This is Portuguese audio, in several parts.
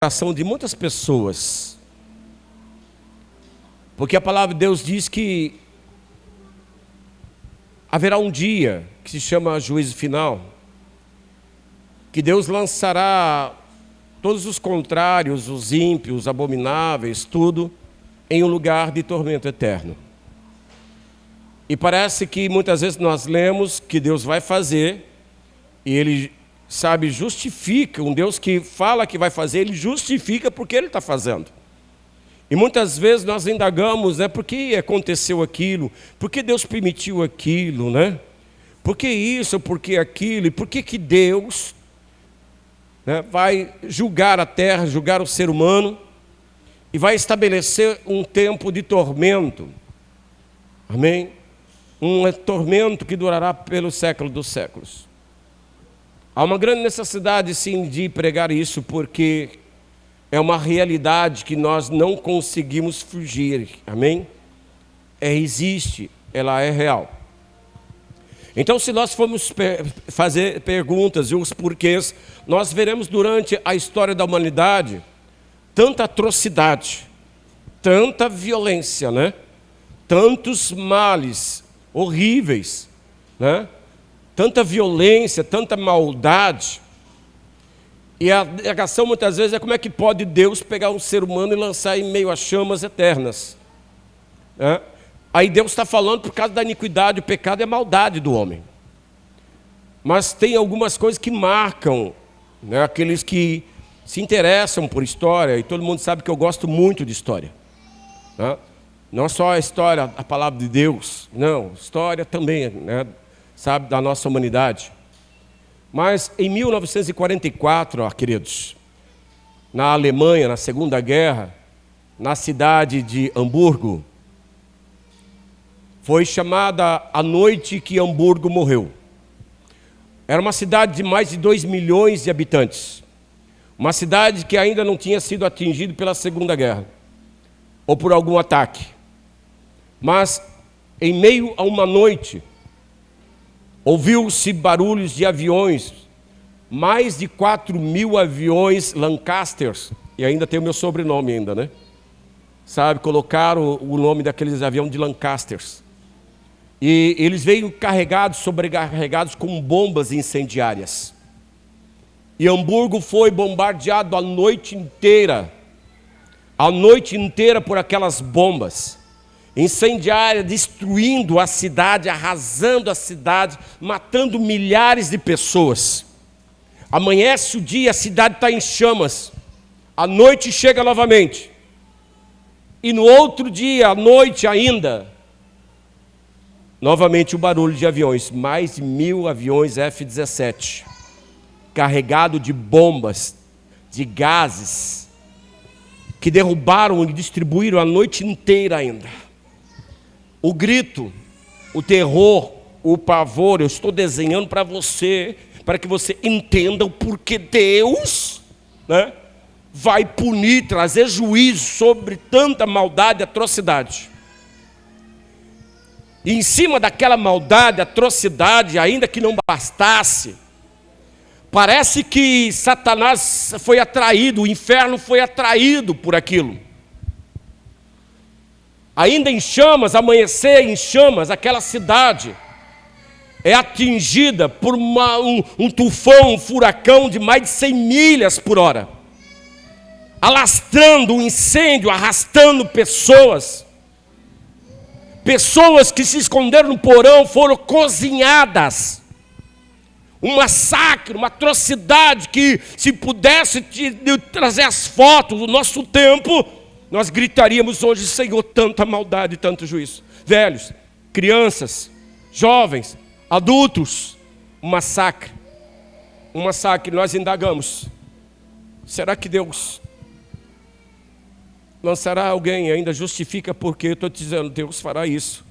coração de muitas pessoas, porque a palavra de Deus diz que haverá um dia que se chama juízo final, que Deus lançará todos os contrários, os ímpios, os abomináveis, tudo em um lugar de tormento eterno. E parece que muitas vezes nós lemos que Deus vai fazer, e Ele, sabe, justifica, um Deus que fala que vai fazer, Ele justifica porque Ele está fazendo. E muitas vezes nós indagamos, por que aconteceu aquilo? Por que Deus permitiu aquilo, Por que isso, por que aquilo? E por que Deus vai julgar a terra, julgar o ser humano, e vai estabelecer um tempo de tormento? Amém? Um tormento que durará pelo século dos séculos. Há uma grande necessidade, sim, de pregar isso, porque é uma realidade que nós não conseguimos fugir. Amém? Existe, ela é real. Então, se nós formos fazer perguntas e os porquês, nós veremos durante a história da humanidade tanta atrocidade, tanta violência, tantos males horríveis, tanta violência, tanta maldade. E a negação muitas vezes é como é que pode Deus pegar um ser humano e lançar em meio a chamas eternas. Aí Deus está falando por causa da iniquidade, o pecado e a maldade do homem. Mas tem algumas coisas que marcam, aqueles que se interessam por história, e todo mundo sabe que eu gosto muito de história. Não só a história, a palavra de Deus, não, história também, sabe, da nossa humanidade. Mas em 1944, queridos, na Alemanha, na Segunda Guerra, na cidade de Hamburgo, foi chamada a noite que Hamburgo morreu. Era uma cidade de mais de 2 milhões de habitantes. Uma cidade que ainda não tinha sido atingida pela Segunda Guerra, ou por algum ataque. Mas, em meio a uma noite, ouviu-se barulhos de aviões, mais de 4.000 aviões Lancasters, e ainda tem o meu sobrenome ainda, Sabe, colocaram o nome daqueles aviões de Lancasters. E eles veio carregados, sobrecarregados com bombas incendiárias. E Hamburgo foi bombardeado a noite inteira por aquelas bombas incendiárias, destruindo a cidade, arrasando a cidade, matando milhares de pessoas. Amanhece o dia, a cidade está em chamas, a noite chega novamente, e no outro dia, à noite ainda, novamente o barulho de aviões, mais de 1.000 aviões F-17, carregado de bombas, de gases, que derrubaram e distribuíram a noite inteira ainda. O grito, o terror, o pavor, eu estou desenhando para você, para que você entenda o porquê Deus vai punir, trazer juízo sobre tanta maldade e atrocidade. E em cima daquela maldade, atrocidade, ainda que não bastasse, parece que Satanás foi atraído, o inferno foi atraído por aquilo. Ainda em chamas, amanhecer em chamas, aquela cidade é atingida por um tufão, um furacão de mais de 100 milhas por hora, alastrando um incêndio, arrastando pessoas. Pessoas que se esconderam no porão foram cozinhadas. Um massacre, uma atrocidade que, se pudesse trazer as fotos do nosso tempo, nós gritaríamos hoje: Senhor, tanta maldade e tanto juízo. Velhos, crianças, jovens, adultos, um massacre. Nós indagamos: será que Deus lançará alguém? Ainda justifica porque eu estou te dizendo, Deus fará isso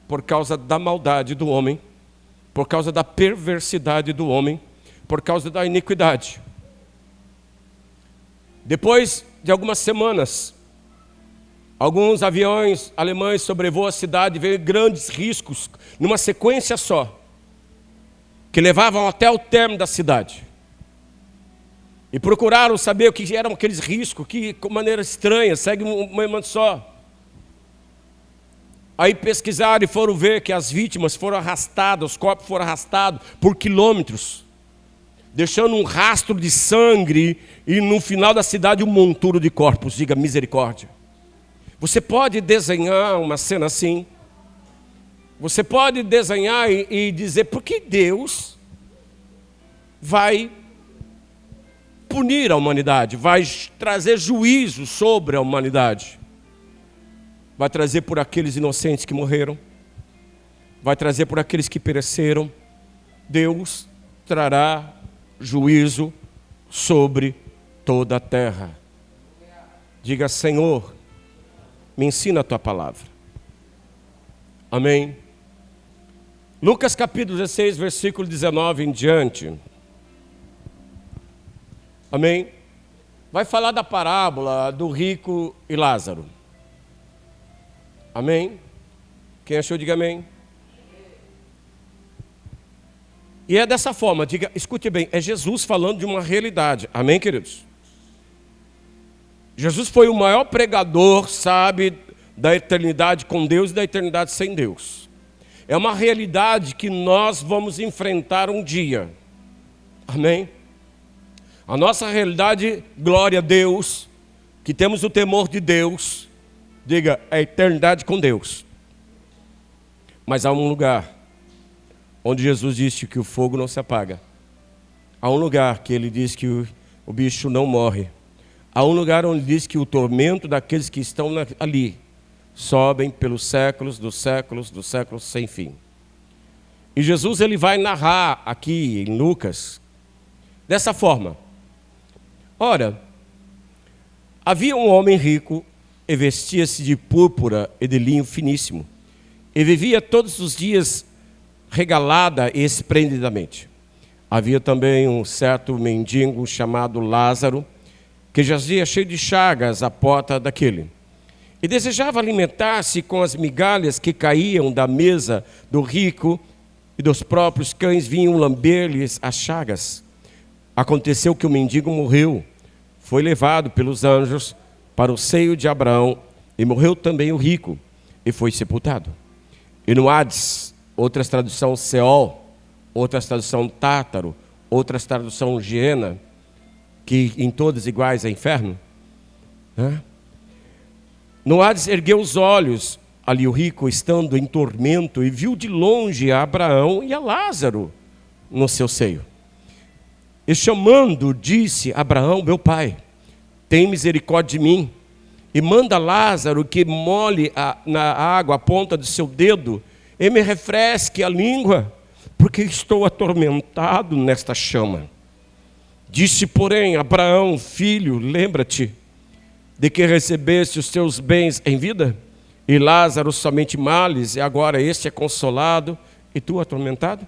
por causa da maldade do homem, por causa da perversidade do homem, por causa da iniquidade. Depois de algumas semanas, alguns aviões alemães sobrevoam a cidade, veio grandes riscos, numa sequência só, que levavam até o término da cidade. E procuraram saber o que eram aqueles riscos, que de maneira estranha, segue um momento só. Aí pesquisaram e foram ver que as vítimas foram arrastadas, os corpos foram arrastados por quilômetros, deixando um rastro de sangue e no final da cidade um monturo de corpos. Diga misericórdia. Você pode desenhar uma cena assim. Você pode desenhar e dizer, por que Deus vai punir a humanidade, vai trazer juízo sobre a humanidade? Vai trazer por aqueles inocentes que morreram, vai trazer por aqueles que pereceram. Deus trará juízo sobre toda a terra. Diga, Senhor, me ensina a tua palavra. Amém. Lucas capítulo 16, versículo 19 em diante. Amém. Vai falar da parábola do rico e Lázaro. Amém? Quem achou, diga amém. E é dessa forma, diga, escute bem, é Jesus falando de uma realidade. Amém, queridos? Jesus foi o maior pregador, sabe, da eternidade com Deus e da eternidade sem Deus. É uma realidade que nós vamos enfrentar um dia. Amém? A nossa realidade, glória a Deus, que temos o temor de Deus. Diga, é a eternidade com Deus. Mas há um lugar onde Jesus disse que o fogo não se apaga. Há um lugar que ele diz que o bicho não morre. Há um lugar onde diz que o tormento daqueles que estão ali sobem pelos séculos dos séculos sem fim. E Jesus ele vai narrar aqui em Lucas dessa forma. Ora, havia um homem rico e vestia-se de púrpura e de linho finíssimo, e vivia todos os dias regalada e esplendidamente. Havia também um certo mendigo chamado Lázaro, que jazia cheio de chagas à porta daquele, e desejava alimentar-se com as migalhas que caíam da mesa do rico, e dos próprios cães vinham lamber-lhes as chagas. Aconteceu que o mendigo morreu, foi levado pelos anjos para o seio de Abraão, e morreu também o rico, e foi sepultado. E no Hades, outras traduções Seol, outras traduções Tártaro, outras traduções Giena, que em todas iguais é inferno. No Hades ergueu os olhos, ali o rico estando em tormento, e viu de longe a Abraão e a Lázaro no seu seio. E chamando, disse: Abraão, meu pai, tem misericórdia de mim, e manda Lázaro que molhe na água a ponta do seu dedo, e me refresque a língua, porque estou atormentado nesta chama. Disse, porém, Abraão, filho, lembra-te de que recebeste os teus bens em vida, e Lázaro somente males, e agora este é consolado, e tu atormentado?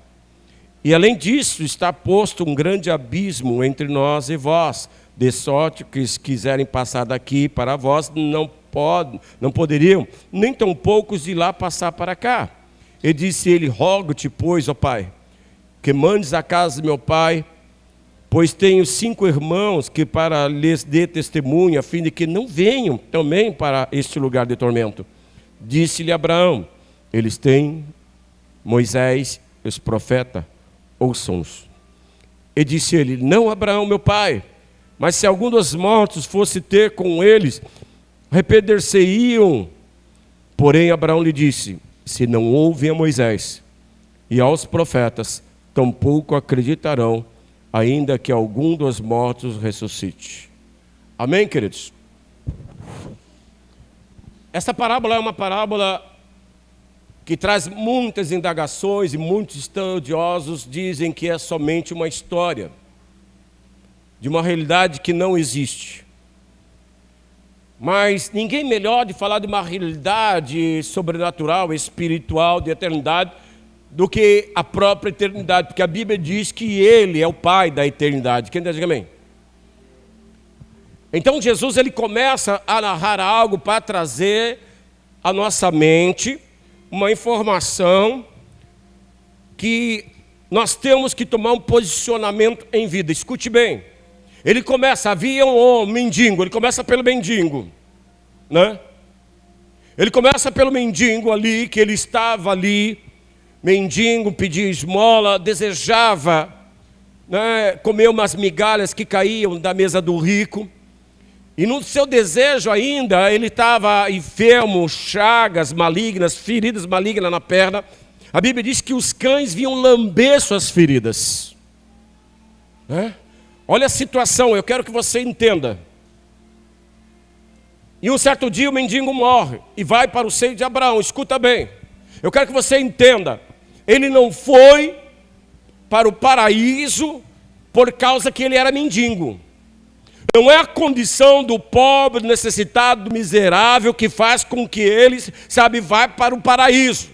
E além disso, está posto um grande abismo entre nós e vós, de sorte que se quiserem passar daqui para vós, não poderiam, nem tão poucos de lá passar para cá. E disse ele: rogo-te, pois, ó pai, que mandes à casa de meu pai, pois tenho 5 irmãos que para lhes dê testemunho, a fim de que não venham também para este lugar de tormento. Disse-lhe Abraão: eles têm Moisés e os profetas, ouçam-os. E disse ele: não, Abraão, meu pai, mas se algum dos mortos fosse ter com eles, arrepender-se-iam. Porém Abraão lhe disse: se não ouvem a Moisés e aos profetas, tampouco acreditarão, ainda que algum dos mortos ressuscite. Amém, queridos? Esta parábola é uma parábola que traz muitas indagações, e muitos estudiosos dizem que é somente uma história de uma realidade que não existe. Mas ninguém melhor de falar de uma realidade sobrenatural, espiritual, de eternidade, do que a própria eternidade, porque a Bíblia diz que Ele é o Pai da eternidade. Quem diz amém? Então Jesus ele começa a narrar algo para trazer à nossa mente uma informação que nós temos que tomar um posicionamento em vida. Escute bem. Ele começa, havia um mendigo, ele começa pelo mendigo, né? Ele começa pelo mendigo ali, que ele estava ali, mendigo, pedia esmola, desejava, né, comer umas migalhas que caíam da mesa do rico. E no seu desejo ainda, ele estava enfermo, chagas malignas, feridas malignas na perna. A Bíblia diz que os cães vinham lamber suas feridas, né? Olha a situação, eu quero que você entenda. E um certo dia o mendigo morre e vai para o seio de Abraão. Escuta bem, eu quero que você entenda. Ele não foi para o paraíso por causa que ele era mendigo. Não é a condição do pobre, necessitado, do miserável que faz com que ele, vá para o paraíso.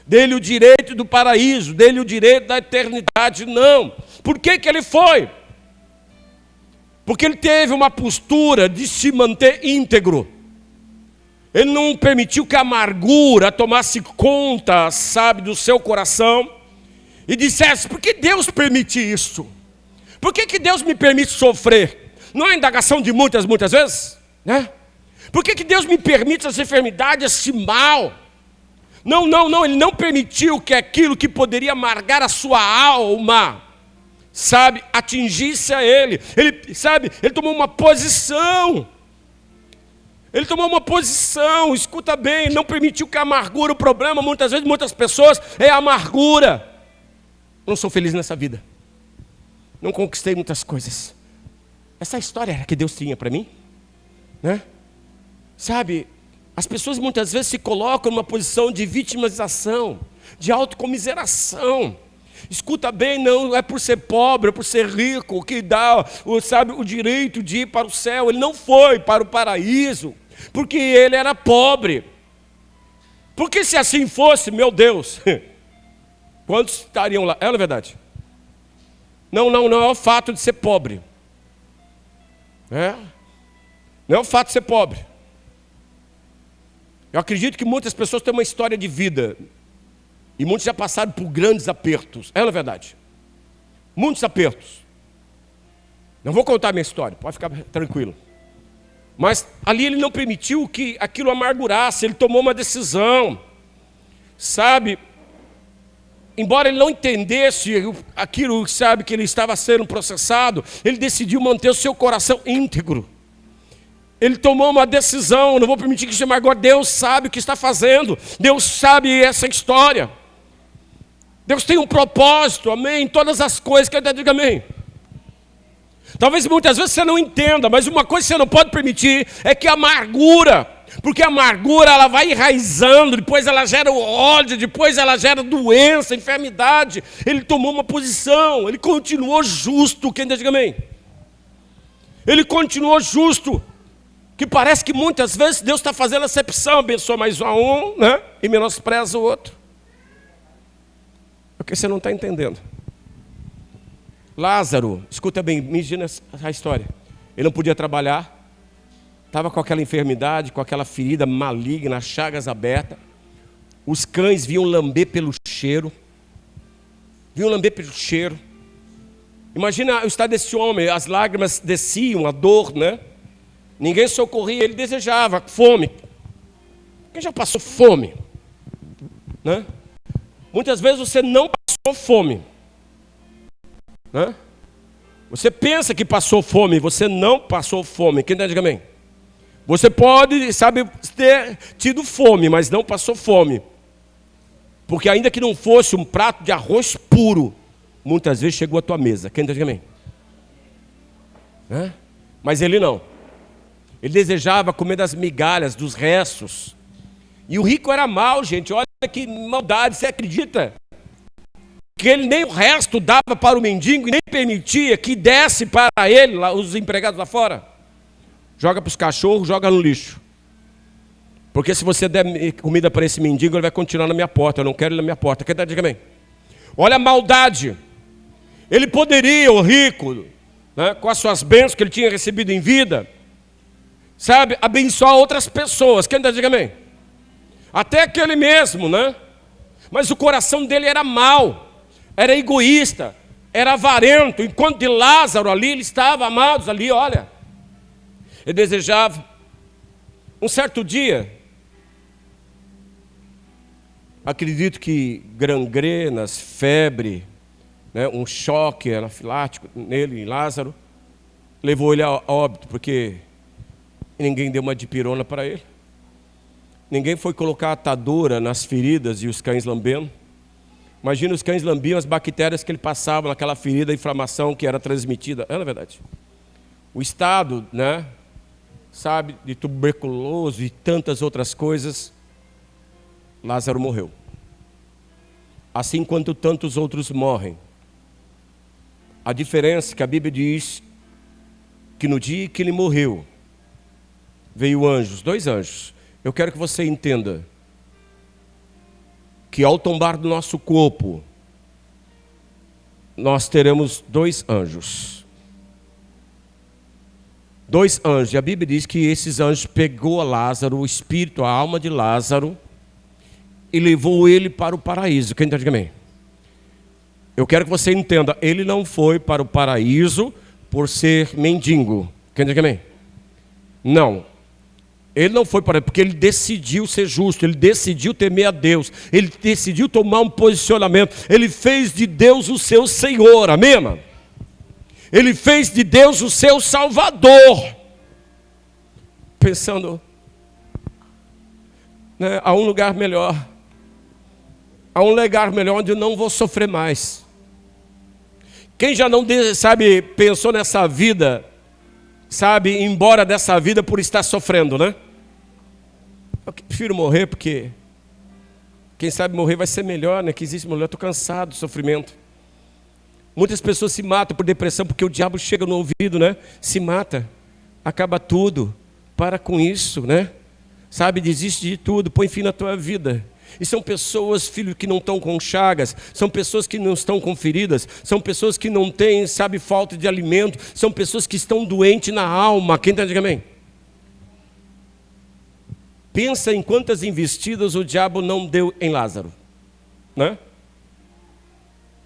Dele o direito do paraíso, dele o direito da eternidade, não. Por que que ele foi? Porque ele teve uma postura de se manter íntegro. Ele não permitiu que a amargura tomasse conta, do seu coração. E dissesse, por que Deus permite isso? Por que que Deus me permite sofrer? Não é a indagação de muitas vezes, né? Por que que Deus me permite essa enfermidade, esse mal? Não, Ele não permitiu que aquilo que poderia amargar a sua alma, atingisse a ele. Ele tomou uma posição. Ele tomou uma posição, escuta bem, não permitiu que a amargura, o problema, muitas vezes, muitas pessoas, é a amargura. Não sou feliz nessa vida. Não conquistei muitas coisas. Essa história era que Deus tinha para mim, né? As pessoas muitas vezes se colocam numa posição de vitimização, de autocomiseração. Escuta bem, não é por ser pobre, é por ser rico, que dá, o direito de ir para o céu. Ele não foi para o paraíso, porque ele era pobre. Porque se assim fosse, meu Deus, quantos estariam lá? É a verdade. Não é o fato de ser pobre. Não é o fato de ser pobre. Eu acredito que muitas pessoas têm uma história de vida. E muitos já passaram por grandes apertos. É a verdade. Muitos apertos. Não vou contar a minha história, pode ficar tranquilo. Mas ali ele não permitiu que aquilo amargurasse. Ele tomou uma decisão. Embora ele não entendesse aquilo, que ele estava sendo processado, ele decidiu manter o seu coração íntegro. Ele tomou uma decisão, não vou permitir que isso amargure. Deus sabe o que está fazendo. Deus sabe essa história. Deus tem um propósito, amém, em todas as coisas, que eu diga amém. Talvez muitas vezes você não entenda, mas uma coisa que você não pode permitir é que a amargura, porque a amargura ela vai enraizando, depois ela gera o ódio, depois ela gera doença, enfermidade. Ele tomou uma posição, ele continuou justo, quem diga amém. Ele continuou justo, que parece que muitas vezes Deus está fazendo acepção, abençoa mais um, né, e menospreza o outro. Porque você não está entendendo. Lázaro, escuta bem, imagina a história. Ele não podia trabalhar, estava com aquela enfermidade, com aquela ferida maligna, chagas abertas. Os cães vinham lamber pelo cheiro. Imagina o estado desse homem, as lágrimas desciam, a dor, né? Ninguém socorria, ele desejava fome. Quem já passou fome? Né? Muitas vezes você não passou fome, né? Você pensa que passou fome, você não passou fome. Quem diga amém? Você pode, ter tido fome, mas não passou fome. Porque ainda que não fosse um prato de arroz puro, muitas vezes chegou à tua mesa. Quem diga amém? Né? Mas ele não. Ele desejava comer das migalhas, dos restos. E o rico era mau, gente. Olha que maldade, você acredita? Que ele nem o resto dava para o mendigo e nem permitia que desse para ele, lá, os empregados lá fora. Joga para os cachorros, joga no lixo. Porque se você der comida para esse mendigo, ele vai continuar na minha porta. Eu não quero ele na minha porta. Quem está dizendo amém? Olha a maldade. Ele poderia, o rico, né, com as suas bênçãos que ele tinha recebido em vida, abençoar outras pessoas. Quem está dizendo amém? Até aquele mesmo, né? Mas o coração dele era mau, era egoísta. era avarento, enquanto de Lázaro ali, ele estava, amados, ali, olha. Ele desejava. Um certo dia, acredito que gangrenas, febre, né, um choque anafilático nele, em Lázaro, levou ele a óbito, porque ninguém deu uma dipirona para ele. Ninguém foi colocar atadura nas feridas e os cães lambendo. Imagina, os cães lambiam as bactérias que ele passava naquela ferida, a inflamação que era transmitida. É na verdade. O estado, né, sabe, de tuberculose e tantas outras coisas, Lázaro morreu. Assim quanto tantos outros morrem. A diferença é que a Bíblia diz que no dia que ele morreu, veio anjos, 2 anjos. Eu quero que você entenda que ao tombar do nosso corpo, nós teremos 2 anjos. 2 anjos. E a Bíblia diz que esses anjos pegou a Lázaro, o espírito, a alma de Lázaro, e levou ele para o paraíso. Quem entende amém? Eu quero que você entenda, ele não foi para o paraíso por ser mendigo. Quem entende amém? Não. Ele não foi para porque ele decidiu ser justo, ele decidiu temer a Deus, ele decidiu tomar um posicionamento, ele fez de Deus o seu Senhor, amém, irmão? Ele fez de Deus o seu Salvador, pensando, né, há um lugar melhor, onde eu não vou sofrer mais. Quem já não, sabe, pensou nessa vida, sabe, ir embora dessa vida por estar sofrendo, né? Eu prefiro morrer porque, quem sabe morrer vai ser melhor, né? Que existe mulher, eu estou cansado do sofrimento. Muitas pessoas se matam por depressão porque o diabo chega no ouvido, né? Se mata, acaba tudo, para com isso, né? Sabe, desiste de tudo, põe fim na tua vida. E são pessoas, filho, que não estão com chagas, são pessoas que não estão com feridas, são pessoas que não têm, sabe, falta de alimento, são pessoas que estão doentes na alma. Quem está dizendo amém? Pensa em quantas investidas o diabo não deu em Lázaro, né?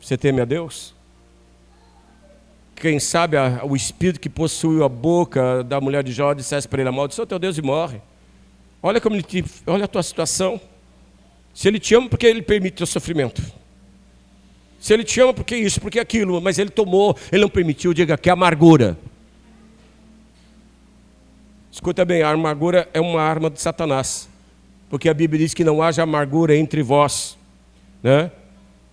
Você teme a Deus? Quem sabe o espírito que possuiu a boca da mulher de Jó dissesse para ele: amaldiçoa o teu Deus e morre. Olha como olha a tua situação. Se ele te ama, porque ele permite o teu sofrimento. Se ele te ama, porque isso, porque aquilo. Mas ele tomou, ele não permitiu, diga que é amargura. Escuta bem, a amargura é uma arma de Satanás. Porque a Bíblia diz que não haja amargura entre vós, né?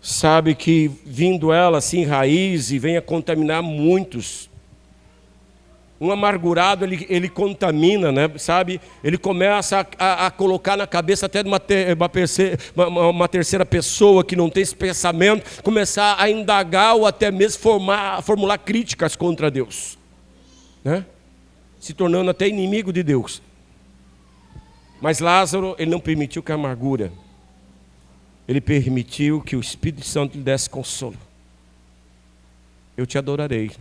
Sabe que vindo ela assim, raiz, e venha contaminar muitos. Um amargurado, ele contamina, né? Sabe? Ele começa a colocar na cabeça até de uma terceira pessoa que não tem esse pensamento, começar a indagar ou até mesmo formular críticas contra Deus, né? Se tornando até inimigo de Deus. Mas Lázaro, ele não permitiu que a amargura, ele permitiu que o Espírito Santo lhe desse consolo. Eu te adorarei.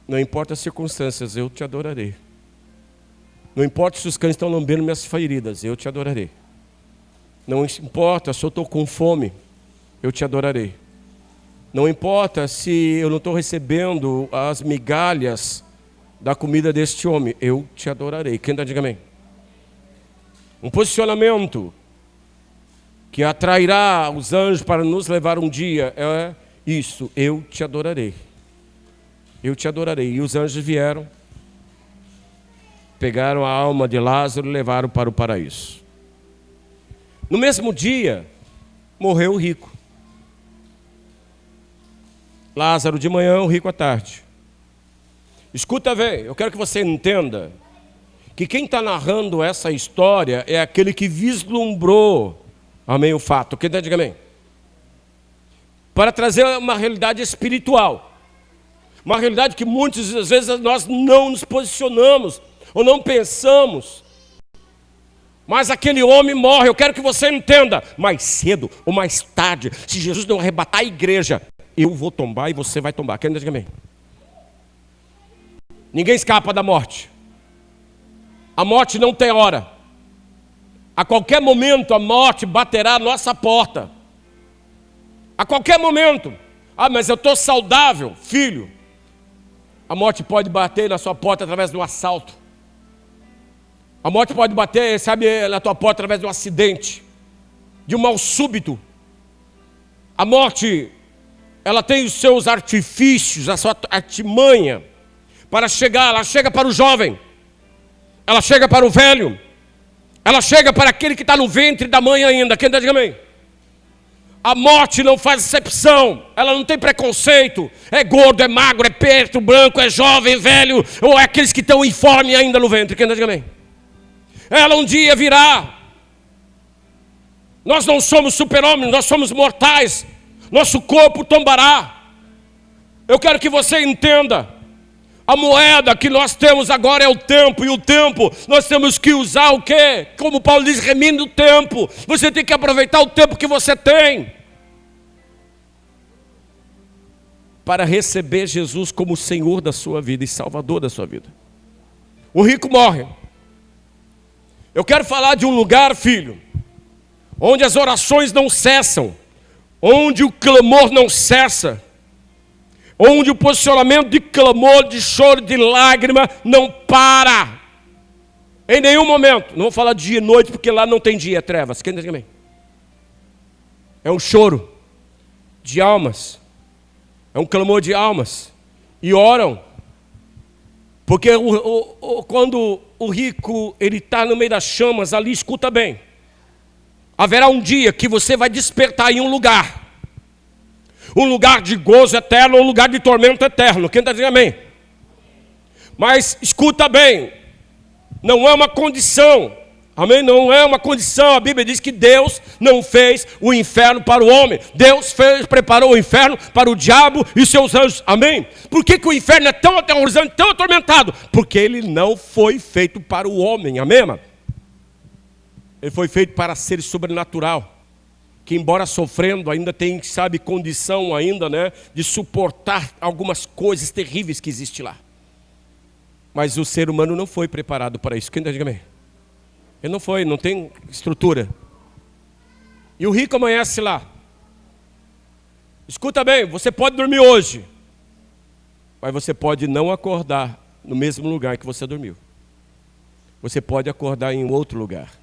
Não importa as circunstâncias, eu te adorarei. Não importa se os cães estão lambendo minhas feridas, eu te adorarei. Não importa se eu estou com fome, eu te adorarei. Não importa se eu não estou recebendo as migalhas da comida deste homem, eu te adorarei. Quem está dizendo amém? Um posicionamento que atrairá os anjos para nos levar um dia é isso: eu te adorarei. Eu te adorarei. E os anjos vieram, pegaram a alma de Lázaro e levaram para o paraíso. No mesmo dia, morreu o rico. Lázaro de manhã, o rico à tarde. Escuta, velho, eu quero que você entenda que quem está narrando essa história é aquele que vislumbrou, amém, o fato. Quem está dizendo amém? Para trazer uma realidade espiritual. Uma realidade que muitas vezes nós não nos posicionamos ou não pensamos. Mas aquele homem morre. Eu quero que você entenda, mais cedo ou mais tarde, se Jesus não arrebatar a igreja, eu vou tombar e você vai tombar. Quem diz amém? Ninguém escapa da morte. A morte não tem hora. A qualquer momento a morte baterá à nossa porta. A qualquer momento. Ah, mas eu estou saudável. Filho, a morte pode bater na sua porta através de um assalto. A morte pode bater, sabe, na tua porta através de um acidente, de um mal súbito. A morte, ela tem os seus artifícios, a sua artimanha para chegar. Ela chega para o jovem, ela chega para o velho, ela chega para aquele que está no ventre da mãe ainda. Quem está dizendo amém? A morte não faz exceção, ela não tem preconceito. É gordo, é magro, é preto, branco, é jovem, velho, ou é aqueles que estão informes ainda no ventre. Quem está dizendo amém? Ela um dia virá. Nós não somos super-homens, nós somos mortais. Nosso corpo tombará. Eu quero que você entenda. A moeda que nós temos agora é o tempo. E o tempo, nós temos que usar o quê? Como Paulo diz, remendo o tempo. Você tem que aproveitar o tempo que você tem para receber Jesus como Senhor da sua vida e Salvador da sua vida. O rico morre. Eu quero falar de um lugar, filho, onde as orações não cessam, onde o clamor não cessa, onde o posicionamento de clamor, de choro, de lágrima não para, em nenhum momento. Não vou falar de dia e noite, porque lá não tem dia, é trevas. Quem diz amém? É um choro de almas, é um clamor de almas, e oram, porque quando o rico ele está no meio das chamas ali, escuta bem. Haverá um dia que você vai despertar em um lugar de gozo eterno, um lugar de tormento eterno. Quem está dizendo amém? Mas escuta bem, não é uma condição, amém? Não é uma condição. A Bíblia diz que Deus não fez o inferno para o homem. Deus preparou o inferno para o diabo e seus anjos, amém? Por que o inferno é tão aterrorizante, tão atormentado? Porque ele não foi feito para o homem, amém, irmão? Ele foi feito para ser sobrenatural, que embora sofrendo, ainda tem, sabe, condição ainda, né, de suportar algumas coisas terríveis que existem lá. Mas o ser humano não foi preparado para isso. Quem diga amém? Ele não foi, não tem estrutura. E o rico amanhece lá. Escuta bem, você pode dormir hoje, mas você pode não acordar no mesmo lugar que você dormiu. Você pode acordar em outro lugar.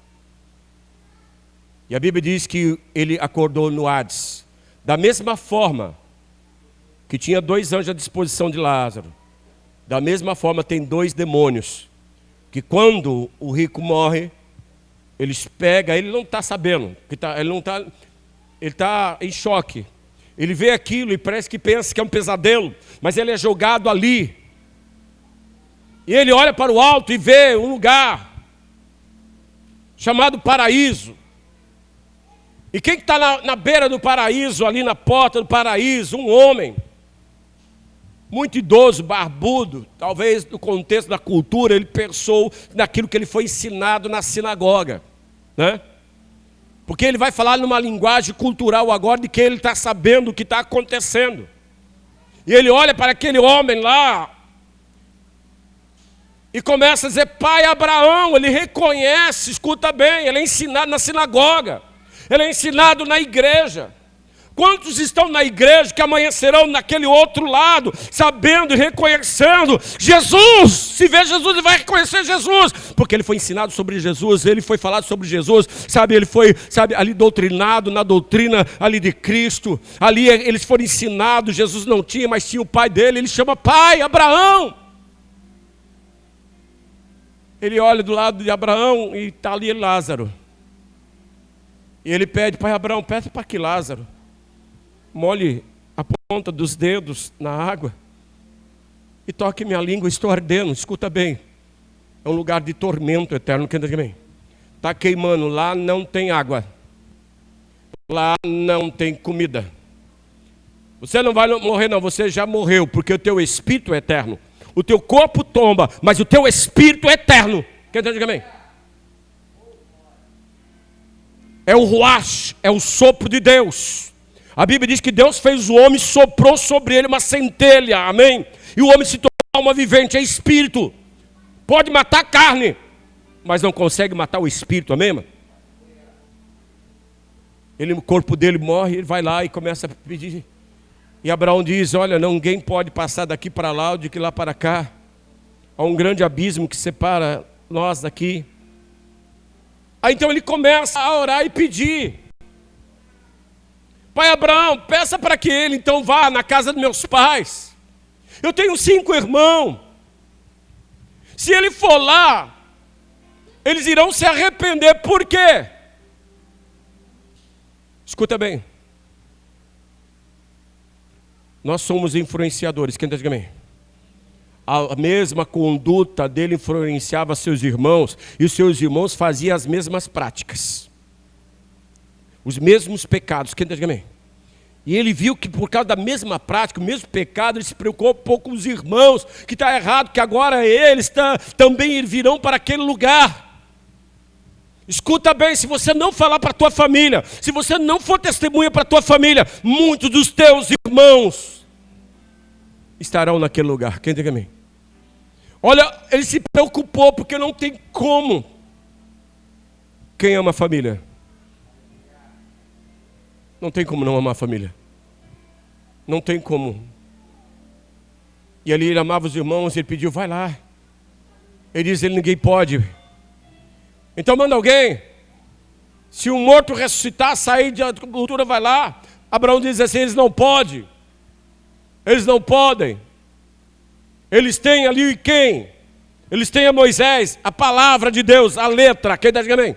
E a Bíblia diz que ele acordou no Hades. Da mesma forma que tinha 2 anjos à disposição de Lázaro, da mesma forma tem 2 demônios, que quando o rico morre, eles pegam, ele não está sabendo, ele está em choque. Ele vê aquilo e parece que pensa que é um pesadelo, mas ele é jogado ali. E ele olha para o alto e vê um lugar chamado paraíso. E quem está na beira do paraíso, ali na porta do paraíso? Um homem, muito idoso, barbudo, talvez no contexto da cultura, ele pensou naquilo que ele foi ensinado na sinagoga, né? Porque ele vai falar numa linguagem cultural agora de que ele está sabendo o que está acontecendo. E ele olha para aquele homem lá e começa a dizer, pai Abraão. Ele reconhece, escuta bem, ele é ensinado na sinagoga. Ele é ensinado na igreja. Quantos estão na igreja que amanhecerão naquele outro lado, sabendo e reconhecendo Jesus? Se vê Jesus, ele vai reconhecer Jesus, porque ele foi ensinado sobre Jesus, ele foi falado sobre Jesus, sabe? Ele foi, sabe, ali doutrinado na doutrina ali de Cristo. Ali eles foram ensinados. Jesus não tinha, mas tinha o pai dele. Ele chama pai Abraão. Ele olha do lado de Abraão e está ali Lázaro. E ele pede, pai Abraão, peça para que Lázaro molhe a ponta dos dedos na água e toque minha língua, estou ardendo. Escuta bem, é um lugar de tormento eterno. Quem está aqui bem? Está queimando, lá não tem água, lá não tem comida. Você não vai morrer não, você já morreu, porque o teu espírito é eterno. O teu corpo tomba, mas o teu espírito é eterno. Quem está aqui bem? É o ruach, é o sopro de Deus. A Bíblia diz que Deus fez o homem, soprou sobre ele uma centelha, amém? E o homem se tornou alma vivente, é espírito. Pode matar a carne, mas não consegue matar o espírito, amém, irmão? O corpo dele morre, ele vai lá e começa a pedir. E Abraão diz, olha, ninguém pode passar daqui para lá ou de que lá para cá. Há um grande abismo que separa nós daqui. Aí então ele começa a orar e pedir. Pai Abraão, peça para que ele então vá na casa dos meus pais. Eu tenho 5 irmãos. Se ele for lá, eles irão se arrepender. Por quê? Escuta bem. Nós somos influenciadores. Quem está dizendo amém? A mesma conduta dele influenciava seus irmãos, e os seus irmãos faziam as mesmas práticas, os mesmos pecados. Quem está dizendo amém? E ele viu que por causa da mesma prática, o mesmo pecado, ele se preocupou com os irmãos, que está errado, que agora eles também virão para aquele lugar. Escuta bem, se você não falar para a tua família, se você não for testemunha para a tua família, muitos dos teus irmãos estarão naquele lugar. Quem diga amém? Olha, ele se preocupou porque não tem como. Quem ama a família? Não tem como não amar a família. Não tem como. E ali ele amava os irmãos, ele pediu, vai lá. Ele diz, ninguém pode. Então manda alguém. Se um morto ressuscitar, sair de cultura, vai lá. Abraão diz assim, eles não podem. Eles não podem. Eles têm ali quem? Eles têm a Moisés, a palavra de Deus, a letra. Quem está dizendo amém?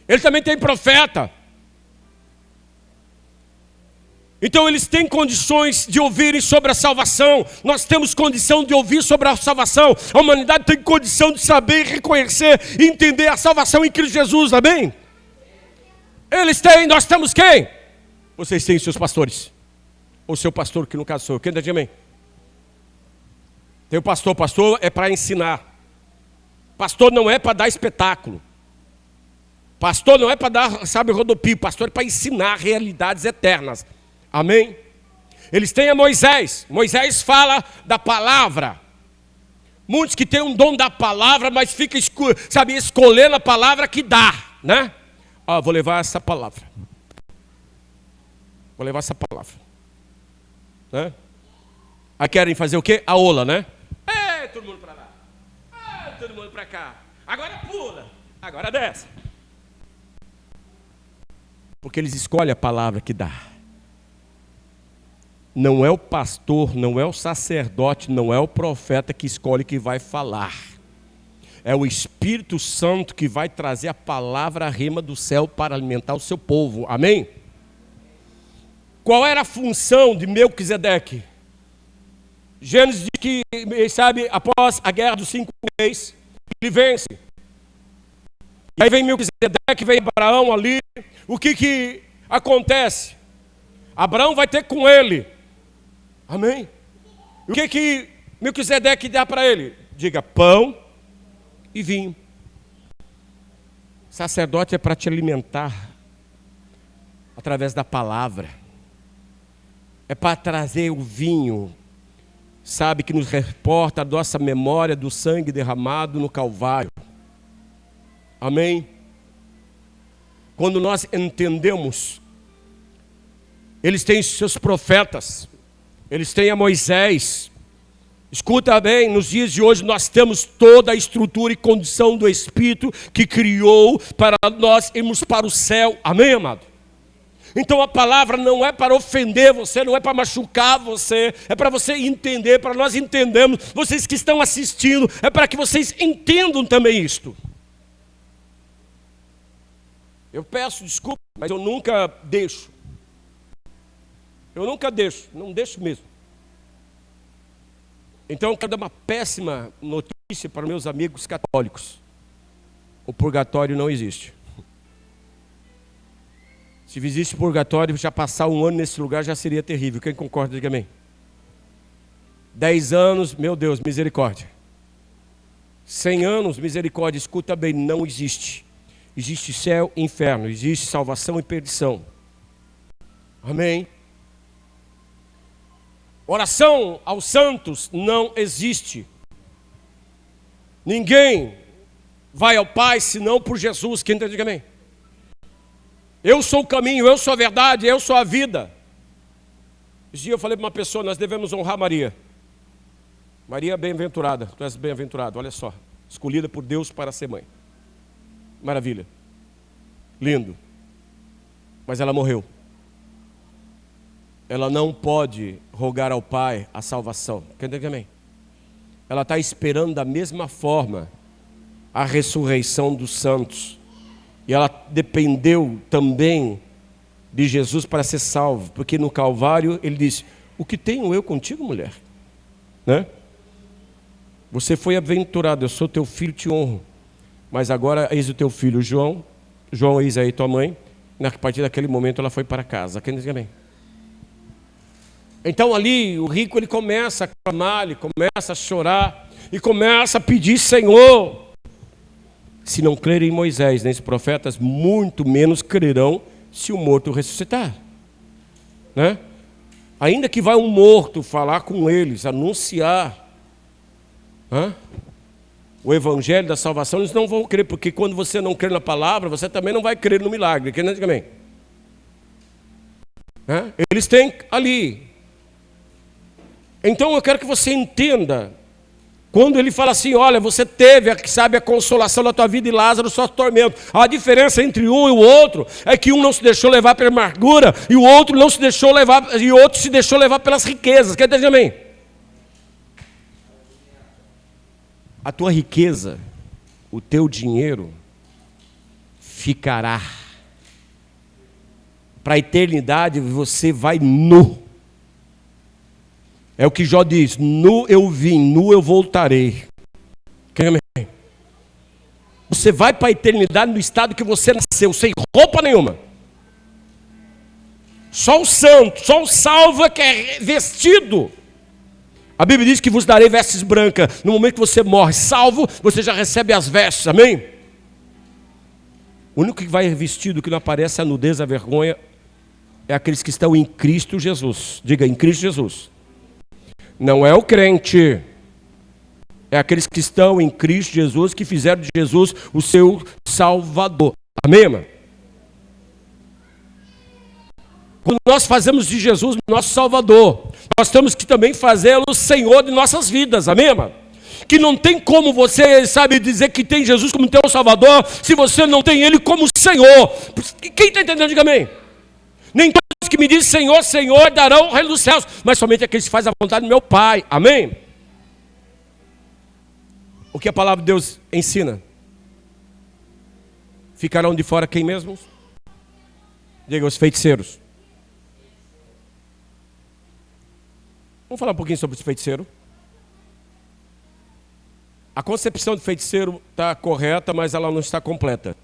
Ele também tem profeta. Então eles têm condições de ouvirem sobre a salvação. Nós temos condição de ouvir sobre a salvação. A humanidade tem condição de saber, reconhecer e entender a salvação em Cristo Jesus, amém? Eles têm, nós temos quem? Vocês têm seus pastores. Ou seu pastor, que no caso sou eu. Quem está dizendo amém? Tem o pastor. Pastor é para ensinar. Pastor não é para dar espetáculo. Pastor não é para dar, sabe, rodopio. Pastor é para ensinar realidades eternas. Amém? Eles têm a Moisés. Moisés fala da palavra. Muitos que têm um dom da palavra, mas ficam, sabe, escolhendo a palavra que dá, né? Vou levar essa palavra. Vou levar essa palavra. Né? Aí querem fazer o quê? A ola, né? Todo mundo para lá. Todo mundo para cá. Agora pula. Agora desce. Porque eles escolhem a palavra que dá. Não é o pastor, não é o sacerdote, não é o profeta que escolhe que vai falar. É o Espírito Santo que vai trazer a palavra rema do céu para alimentar o seu povo. Amém? Qual era a função de Melquisedeque? Gênesis diz que, sabe, após a guerra dos 5 reis, ele vence. E aí vem Melquisedeque, vem Abraão ali. O que acontece? Abraão vai ter com ele. Amém? O que Melquisedeque dá para ele? Diga, pão e vinho. Sacerdote é para te alimentar através da palavra. É para trazer o vinho, sabe, que nos reporta a nossa memória do sangue derramado no Calvário. Amém? Quando nós entendemos, eles têm seus profetas, eles têm a Moisés. Escuta bem, nos dias de hoje nós temos toda a estrutura e condição do Espírito que criou para nós irmos para o céu. Amém, amado? Então a palavra não é para ofender você, não é para machucar você, é para você entender, para nós entendermos. Vocês que estão assistindo, é para que vocês entendam também isto. Eu peço desculpa, mas eu nunca deixo. Eu nunca deixo, não deixo mesmo. Então eu quero dar uma péssima notícia para meus amigos católicos. O purgatório não existe. Se existe purgatório, já passar um ano nesse lugar já seria terrível. Quem concorda, diga amém. 10 anos, meu Deus, misericórdia. 100 anos, misericórdia, escuta bem, não existe. Existe céu e inferno, existe salvação e perdição. Amém? Oração aos santos não existe. Ninguém vai ao Pai senão por Jesus. Quem entende, diga amém. Eu sou o caminho, eu sou a verdade, eu sou a vida. Esse dia eu falei para uma pessoa, nós devemos honrar Maria. Maria bem-aventurada, tu és bem-aventurado, olha só. Escolhida por Deus para ser mãe. Maravilha. Lindo. Mas ela morreu. Ela não pode rogar ao Pai a salvação. Quer dizer, amém? Ela está esperando da mesma forma a ressurreição dos santos. E ela dependeu também de Jesus para ser salvo. Porque no Calvário ele disse, o que tenho eu contigo, mulher? Né? Você foi aventurado, eu sou teu filho, te honro. Mas agora eis o teu filho João. João, eis aí tua mãe. A partir daquele momento ela foi para casa. Quem diz amém? Então ali o rico ele começa a clamar, ele começa a chorar e começa a pedir, Senhor, se não crerem em Moisés nem os profetas, muito menos crerão se o morto ressuscitar, né? Ainda que vá um morto falar com eles, anunciar o evangelho da salvação, eles não vão crer, porque quando você não crê na palavra, você também não vai crer no milagre. Quem diz amém? Eles têm ali. Então eu quero que você entenda, quando ele fala assim, olha, você teve, sabe, a consolação da tua vida e Lázaro só tormento. A diferença entre um e o outro é que um não se deixou levar pela amargura e o outro não se deixou levar, e o outro se deixou levar pelas riquezas. Quer dizer amém? A tua riqueza, o teu dinheiro ficará. Para a eternidade você vai nu. É o que Jó diz, nu eu vim, nu eu voltarei. Você vai para a eternidade no estado que você nasceu, sem roupa nenhuma. Só o santo, só o salvo é que é vestido. A Bíblia diz que vos darei vestes brancas. No momento que você morre salvo, você já recebe as vestes, amém? O único que vai vestido, que não aparece a nudez, a vergonha, é aqueles que estão em Cristo Jesus. Diga, em Cristo Jesus. Não é o crente, é aqueles que estão em Cristo Jesus, que fizeram de Jesus o seu Salvador. Amém, irmão? Quando nós fazemos de Jesus nosso Salvador, nós temos que também fazê-lo Senhor de nossas vidas. Amém, irmão? Que não tem como você, sabe, dizer que tem Jesus como teu Salvador, se você não tem Ele como Senhor. Quem está entendendo, diga amém. Nem todos que me dizem Senhor, Senhor, darão o reino dos céus, mas somente aqueles que fazem a vontade do meu Pai. Amém? O que a palavra de Deus ensina? Ficarão de fora quem mesmos? Diga, os feiticeiros. Vamos falar um pouquinho sobre os feiticeiros. A concepção de feiticeiro está correta, mas ela não está completa.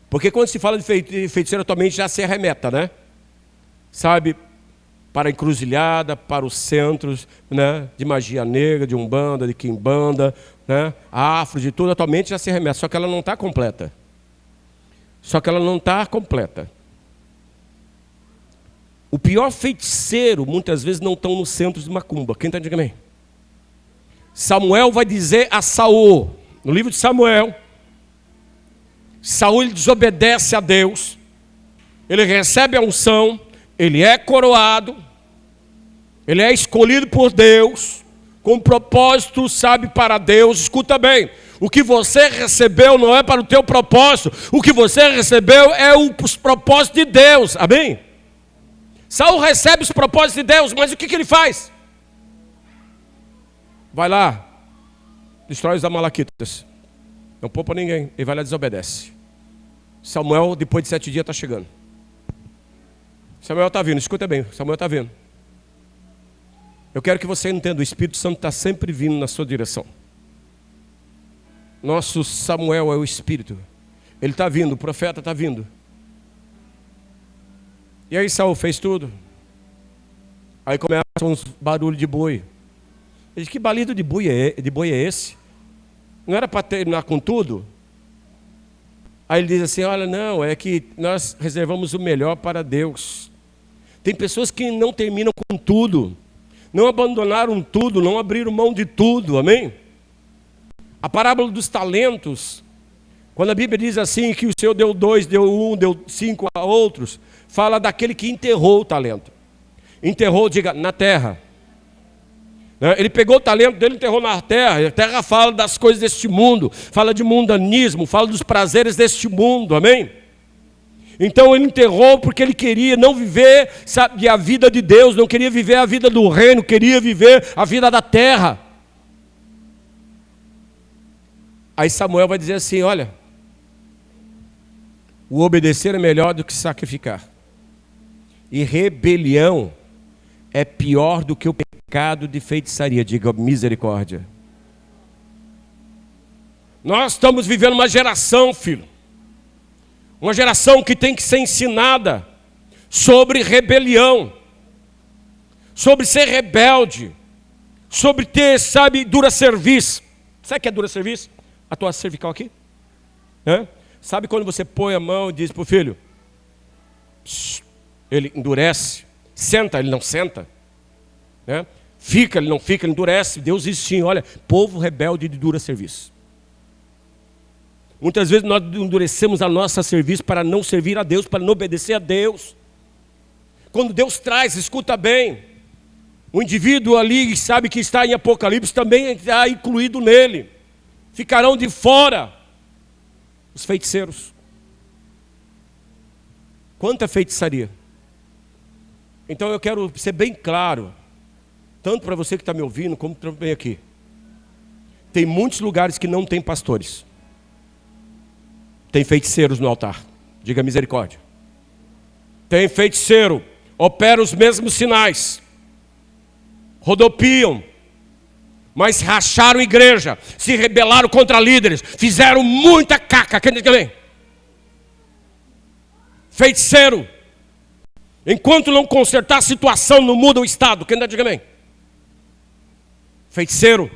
Porque quando se fala de feiticeiro, atualmente já se arremeta, né? Sabe, para a encruzilhada, para os centros, né? De magia negra, de umbanda, de quimbanda, né? Afro, de tudo, atualmente já se arremeta, só que ela não está completa. O pior feiticeiro, muitas vezes, não estão nos centros de macumba. Quem está dizendo amém? Samuel vai dizer a Saul, no livro de Samuel, Saul ele desobedece a Deus, ele recebe a unção, ele é coroado, ele é escolhido por Deus, com propósito, sabe, para Deus. Escuta bem, o que você recebeu não é para o teu propósito, o que você recebeu é os propósitos de Deus, amém? Saul recebe os propósitos de Deus, mas o que ele faz? Vai lá, destrói os amalequitas, não poupa ninguém, ele vai lá e desobedece. Samuel, depois de 7 dias, está chegando. Samuel está vindo, escuta bem, Samuel está vindo. Eu quero que você entenda, o Espírito Santo está sempre vindo na sua direção. Nosso Samuel é o Espírito, ele está vindo, o profeta está vindo. E aí Saul fez tudo. Aí começam uns barulhos de boi. Ele diz, que balido de boi é esse? Não era para terminar com tudo? Aí ele diz assim, olha, não, é que nós reservamos o melhor para Deus. Tem pessoas que não terminam com tudo, não abandonaram tudo, não abriram mão de tudo, amém? A parábola dos talentos, quando a Bíblia diz assim, que o Senhor deu 2, deu 1, deu 5 a outros, fala daquele que enterrou o talento. Enterrou, diga, na terra. Ele pegou o talento dele e enterrou na terra. A terra fala das coisas deste mundo, fala de mundanismo, fala dos prazeres deste mundo, amém? Então ele enterrou porque ele queria não viver, sabe, a vida de Deus, não queria viver a vida do reino, queria viver a vida da terra. Aí Samuel vai dizer assim, olha, o obedecer é melhor do que sacrificar. E rebelião é pior do que o pecado de feitiçaria, diga misericórdia. Nós estamos vivendo uma geração, filho, uma geração que tem que ser ensinada sobre rebelião, sobre ser rebelde, sobre ter, sabe, dura serviço. Sabe o que é dura serviço? A tua cervical aqui? Sabe quando você põe a mão e diz para o filho, ele endurece, senta, ele não senta, fica, ele não fica, ele endurece. Deus diz sim, olha, povo rebelde de dura serviço. Muitas vezes nós endurecemos a nossa serviço para não servir a Deus, para não obedecer a Deus. Quando Deus traz, escuta bem, o indivíduo ali sabe que está em Apocalipse, também está incluído nele. Ficarão de fora os feiticeiros. Quanta feitiçaria. Então eu quero ser bem claro, tanto para você que está me ouvindo, como também aqui. Tem muitos lugares que não tem pastores. Tem feiticeiros no altar. Diga misericórdia. Tem feiticeiro, opera os mesmos sinais, rodopiam, mas racharam igreja, se rebelaram contra líderes, fizeram muita caca. Quem diz também? Feiticeiro. Enquanto não consertar a situação, não muda o estado. Quem diz também? Feiticeiro.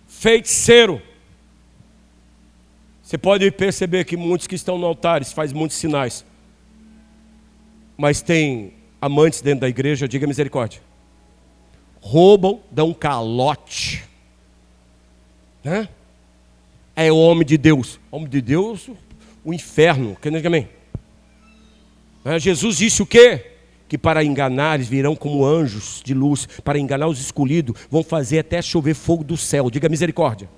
Feiticeiro. Você pode perceber que muitos que estão no altar fazem muitos sinais, mas tem amantes dentro da igreja, diga misericórdia. Roubam, dão calote. É o homem de Deus. Homem de Deus, o inferno. Quem diz amém? Jesus disse o quê? Que para enganar eles virão como anjos de luz. Para enganar os escolhidos, vão fazer até chover fogo do céu. Diga misericórdia.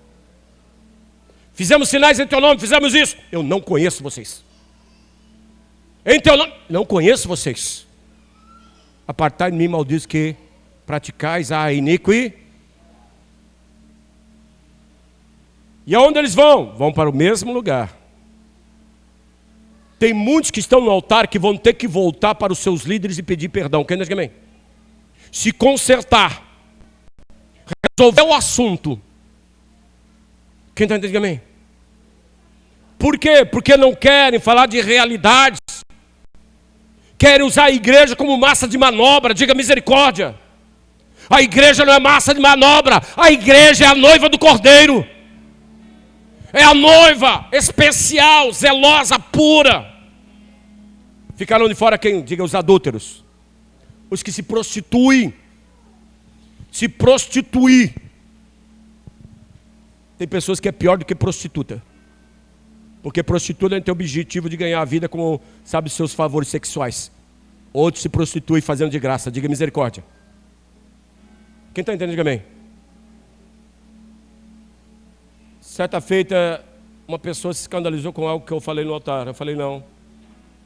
Fizemos sinais em teu nome, fizemos isso. Eu não conheço vocês. Em teu nome, não conheço vocês. Apartai de mim, malditos, que praticais a iniquidade. E aonde eles vão? Vão para o mesmo lugar. Tem muitos que estão no altar que vão ter que voltar para os seus líderes e pedir perdão. Quem diz amém? Se consertar, resolver o assunto. Quem está entendendo amém? Por quê? Porque não querem falar de realidades. Querem usar a igreja como massa de manobra. Diga misericórdia. A igreja não é massa de manobra. A igreja é a noiva do Cordeiro. É a noiva especial, zelosa, pura. Ficaram de fora quem? Diga os adúlteros. Os que se prostituem. Se prostituir. Tem pessoas que é pior do que prostituta. Porque prostituta tem o objetivo de ganhar a vida com, sabe, seus favores sexuais. Outros se prostituem fazendo de graça. Diga misericórdia. Quem está entendendo, diga amém. Certa feita, uma pessoa se escandalizou com algo que eu falei no altar. Eu falei, não.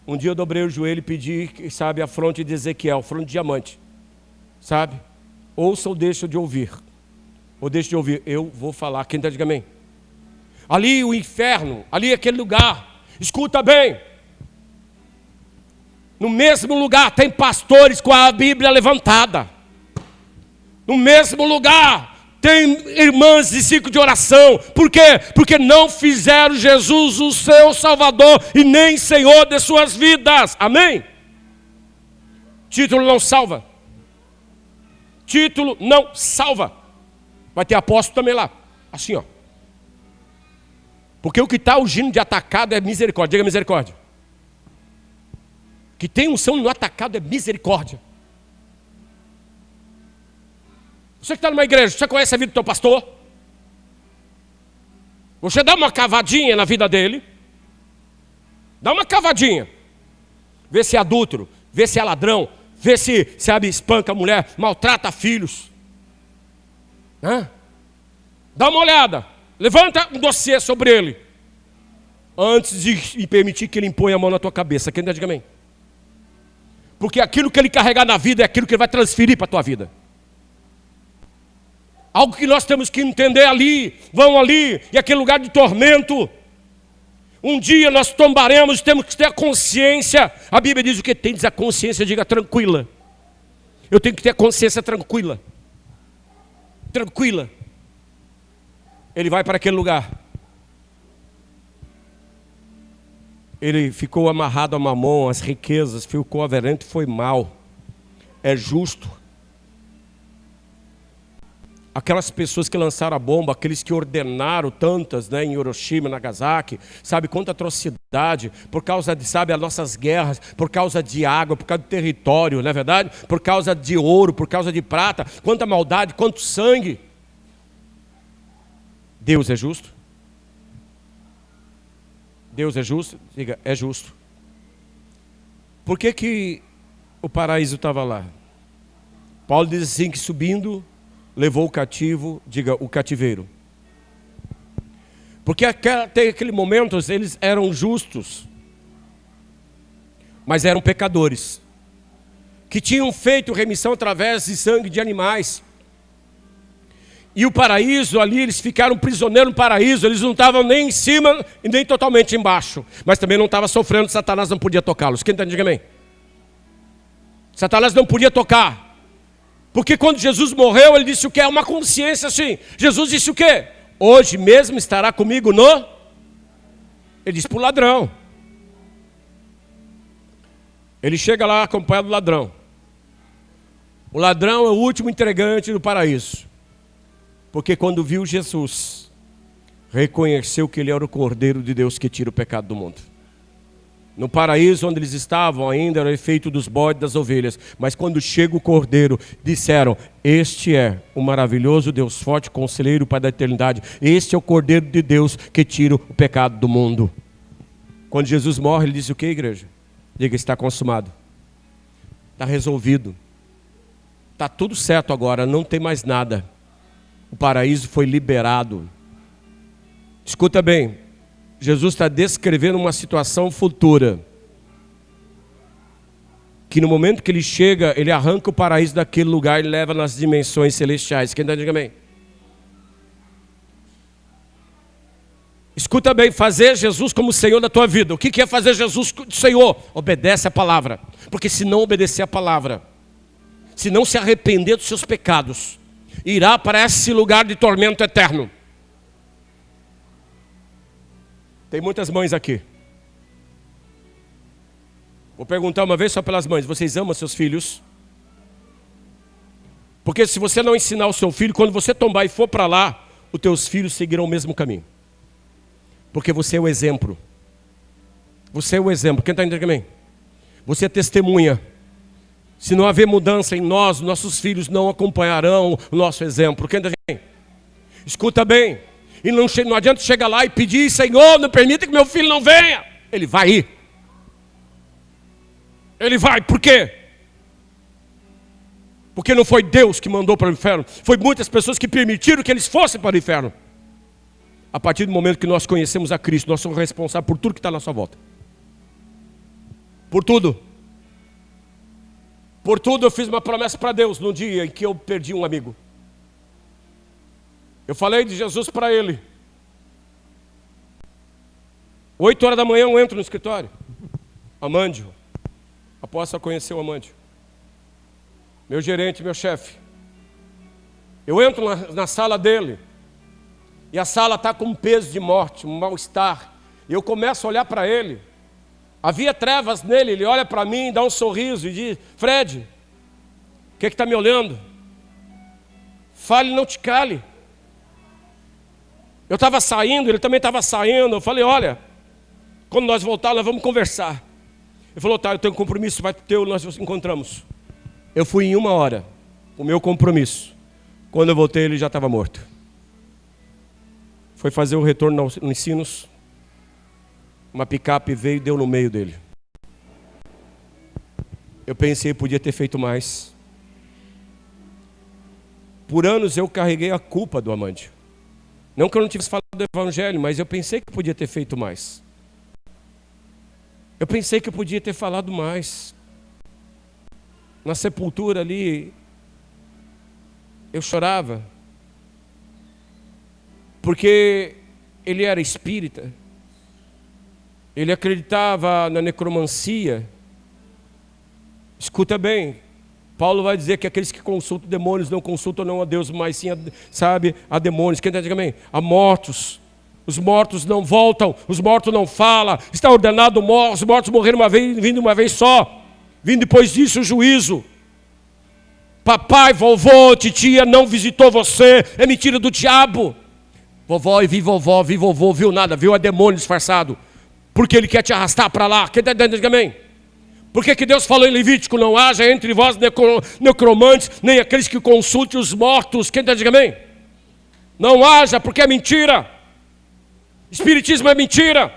Um dia eu dobrei o joelho e pedi, sabe, a fronte de Ezequiel, fronte de diamante. Sabe? Ouça ou deixa de ouvir. Ou deixa de ouvir. Eu vou falar. Quem está, diga amém. Ali o inferno, ali aquele lugar. Escuta bem. No mesmo lugar tem pastores com a Bíblia levantada. No mesmo lugar tem irmãs de ciclo de oração. Por quê? Porque não fizeram Jesus o seu Salvador e nem Senhor de suas vidas. Amém? Título não salva. Título não salva. Vai ter apóstolo também lá. Assim, ó. Porque o que está ungindo de atacado é misericórdia. Diga misericórdia. Que tem unção no atacado é misericórdia. Você que está numa igreja, você conhece a vida do teu pastor? Você dá uma cavadinha na vida dele. Dá uma cavadinha. Vê se é adúltero, vê se é ladrão, vê se, sabe, espanca a mulher, maltrata filhos. Dá uma olhada, levanta um dossiê sobre ele, antes de permitir que ele imponha a mão na tua cabeça. Quem diga amém? Porque aquilo que ele carregar na vida é aquilo que ele vai transferir para a tua vida. Algo que nós temos que entender ali, vão ali, e aquele lugar de tormento. Um dia nós tombaremos, temos que ter a consciência. A Bíblia diz o que tem, diz a consciência, diga tranquila. Eu tenho que ter a consciência tranquila. Tranquila. Ele vai para aquele lugar. Ele ficou amarrado a mamon, as riquezas, ficou avarento e foi mal. É justo. Aquelas pessoas que lançaram a bomba, aqueles que ordenaram tantas, em Hiroshima, Nagasaki, sabe quanta atrocidade, por causa de, sabe, as nossas guerras, por causa de água, por causa de território, não é verdade? Por causa de ouro, por causa de prata, quanta maldade, quanto sangue. Deus é justo? Deus é justo? Diga, é justo. Por que o paraíso estava lá? Paulo diz assim que subindo, levou o cativo, diga, o cativeiro. Porque até aquele momento eles eram justos, mas eram pecadores, que tinham feito remissão através de sangue de animais. E o paraíso ali, eles ficaram prisioneiros no paraíso, eles não estavam nem em cima e nem totalmente embaixo, mas também não estavam sofrendo, Satanás não podia tocá-los. Quem está dizendo amém? Satanás não podia tocar. Porque quando Jesus morreu, ele disse o quê? Uma consciência assim. Jesus disse o quê? Hoje mesmo estará comigo no... Ele disse para o ladrão. Ele chega lá acompanhado do ladrão. O ladrão é o último entregante do paraíso. Porque quando viu Jesus, reconheceu que ele era o Cordeiro de Deus que tira o pecado do mundo. No paraíso onde eles estavam ainda era o efeito dos bodes das ovelhas. Mas quando chega o Cordeiro, disseram, este é o maravilhoso Deus forte, conselheiro, Pai da eternidade. Este é o Cordeiro de Deus que tira o pecado do mundo. Quando Jesus morre, ele disse o que, igreja? Diga, está consumado. Está resolvido. Está tudo certo agora, não tem mais nada. O paraíso foi liberado. Escuta bem. Jesus está descrevendo uma situação futura. Que no momento que ele chega, ele arranca o paraíso daquele lugar e leva nas dimensões celestiais. Quem está dizendo amém? Escuta bem, fazer Jesus como Senhor da tua vida. O que é fazer Jesus Senhor? Obedece a palavra. Porque se não obedecer a palavra, se não se arrepender dos seus pecados, irá para esse lugar de tormento eterno. Tem muitas mães aqui. Vou perguntar uma vez só pelas mães. Vocês amam seus filhos? Porque se você não ensinar o seu filho, quando você tombar e for para lá, os teus filhos seguirão o mesmo caminho. Porque você é o exemplo. Você é o exemplo. Quem está entendendo também? Você é testemunha. Se não haver mudança em nós, nossos filhos não acompanharão o nosso exemplo. Quem está entendendo? Escuta bem. E não adianta chegar lá e pedir, Senhor, não permita que meu filho não venha. Ele vai ir. Ele vai, por quê? Porque não foi Deus que mandou para o inferno. Foi muitas pessoas que permitiram que eles fossem para o inferno. A partir do momento que nós conhecemos a Cristo, nós somos responsáveis por tudo que está à nossa volta. Por tudo. Por tudo eu fiz uma promessa para Deus no dia em que eu perdi um amigo. Eu falei de Jesus para ele. 8 horas da manhã eu entro no escritório. Amândio. Apóstolo conheceu o Amândio. Meu gerente, meu chefe. Eu entro na sala dele. E a sala está com um peso de morte, um mal-estar. E eu começo a olhar para ele. Havia trevas nele, ele olha para mim, dá um sorriso e diz, Fred, o que está me olhando? Fale, não te cale. Eu estava saindo, ele também estava saindo. Eu falei, olha, quando nós voltarmos, nós vamos conversar. Ele falou, tá, eu tenho um compromisso, vai pro teu, nós nos encontramos. Eu fui em 1 hora, o meu compromisso. Quando eu voltei, ele já estava morto. Foi fazer o retorno no Ensinos. Uma picape veio e deu no meio dele. Eu pensei que podia ter feito mais. Por anos eu carreguei a culpa do Amandio. Não que eu não tivesse falado do evangelho, mas eu pensei que podia ter feito mais. Eu pensei que eu podia ter falado mais. Na sepultura ali, eu chorava. Porque ele era espírita. Ele acreditava na necromancia. Escuta bem, Paulo vai dizer que aqueles que consultam demônios não consultam não a Deus, mas sim a demônios. Quem entende amém? A mortos. Os mortos não voltam, os mortos não falam. Está ordenado os mortos morreram vindo uma vez só. Vindo depois disso o juízo. Papai, vovô, titia não visitou você, é mentira do diabo. Vovó e vi vovó, viu nada, viu a demônio disfarçado. Porque ele quer te arrastar para lá. Quem está entendendo amém? Por que Deus falou em Levítico, não haja entre vós necromantes, nem aqueles que consultem os mortos? Quem está dizendo amém? Não haja, porque é mentira. Espiritismo é mentira.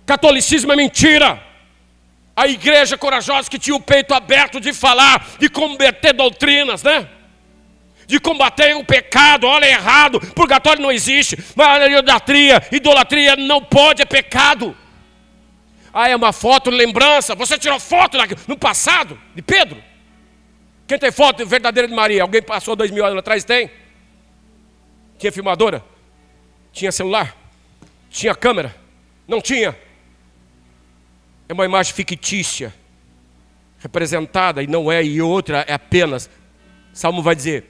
Catolicismo é mentira. A igreja corajosa que tinha o peito aberto de falar, de combater doutrinas, né? De combater o pecado, olha, é errado, purgatório não existe, mas idolatria não pode, é pecado. Ah, é uma foto, lembrança. Você tirou foto no passado de Pedro? Quem tem foto verdadeira de Maria? Alguém passou 2000 anos atrás? Tem? Tinha filmadora? Tinha celular? Tinha câmera? Não tinha. É uma imagem fictícia, representada, e não é, e outra é apenas. Salmo vai dizer,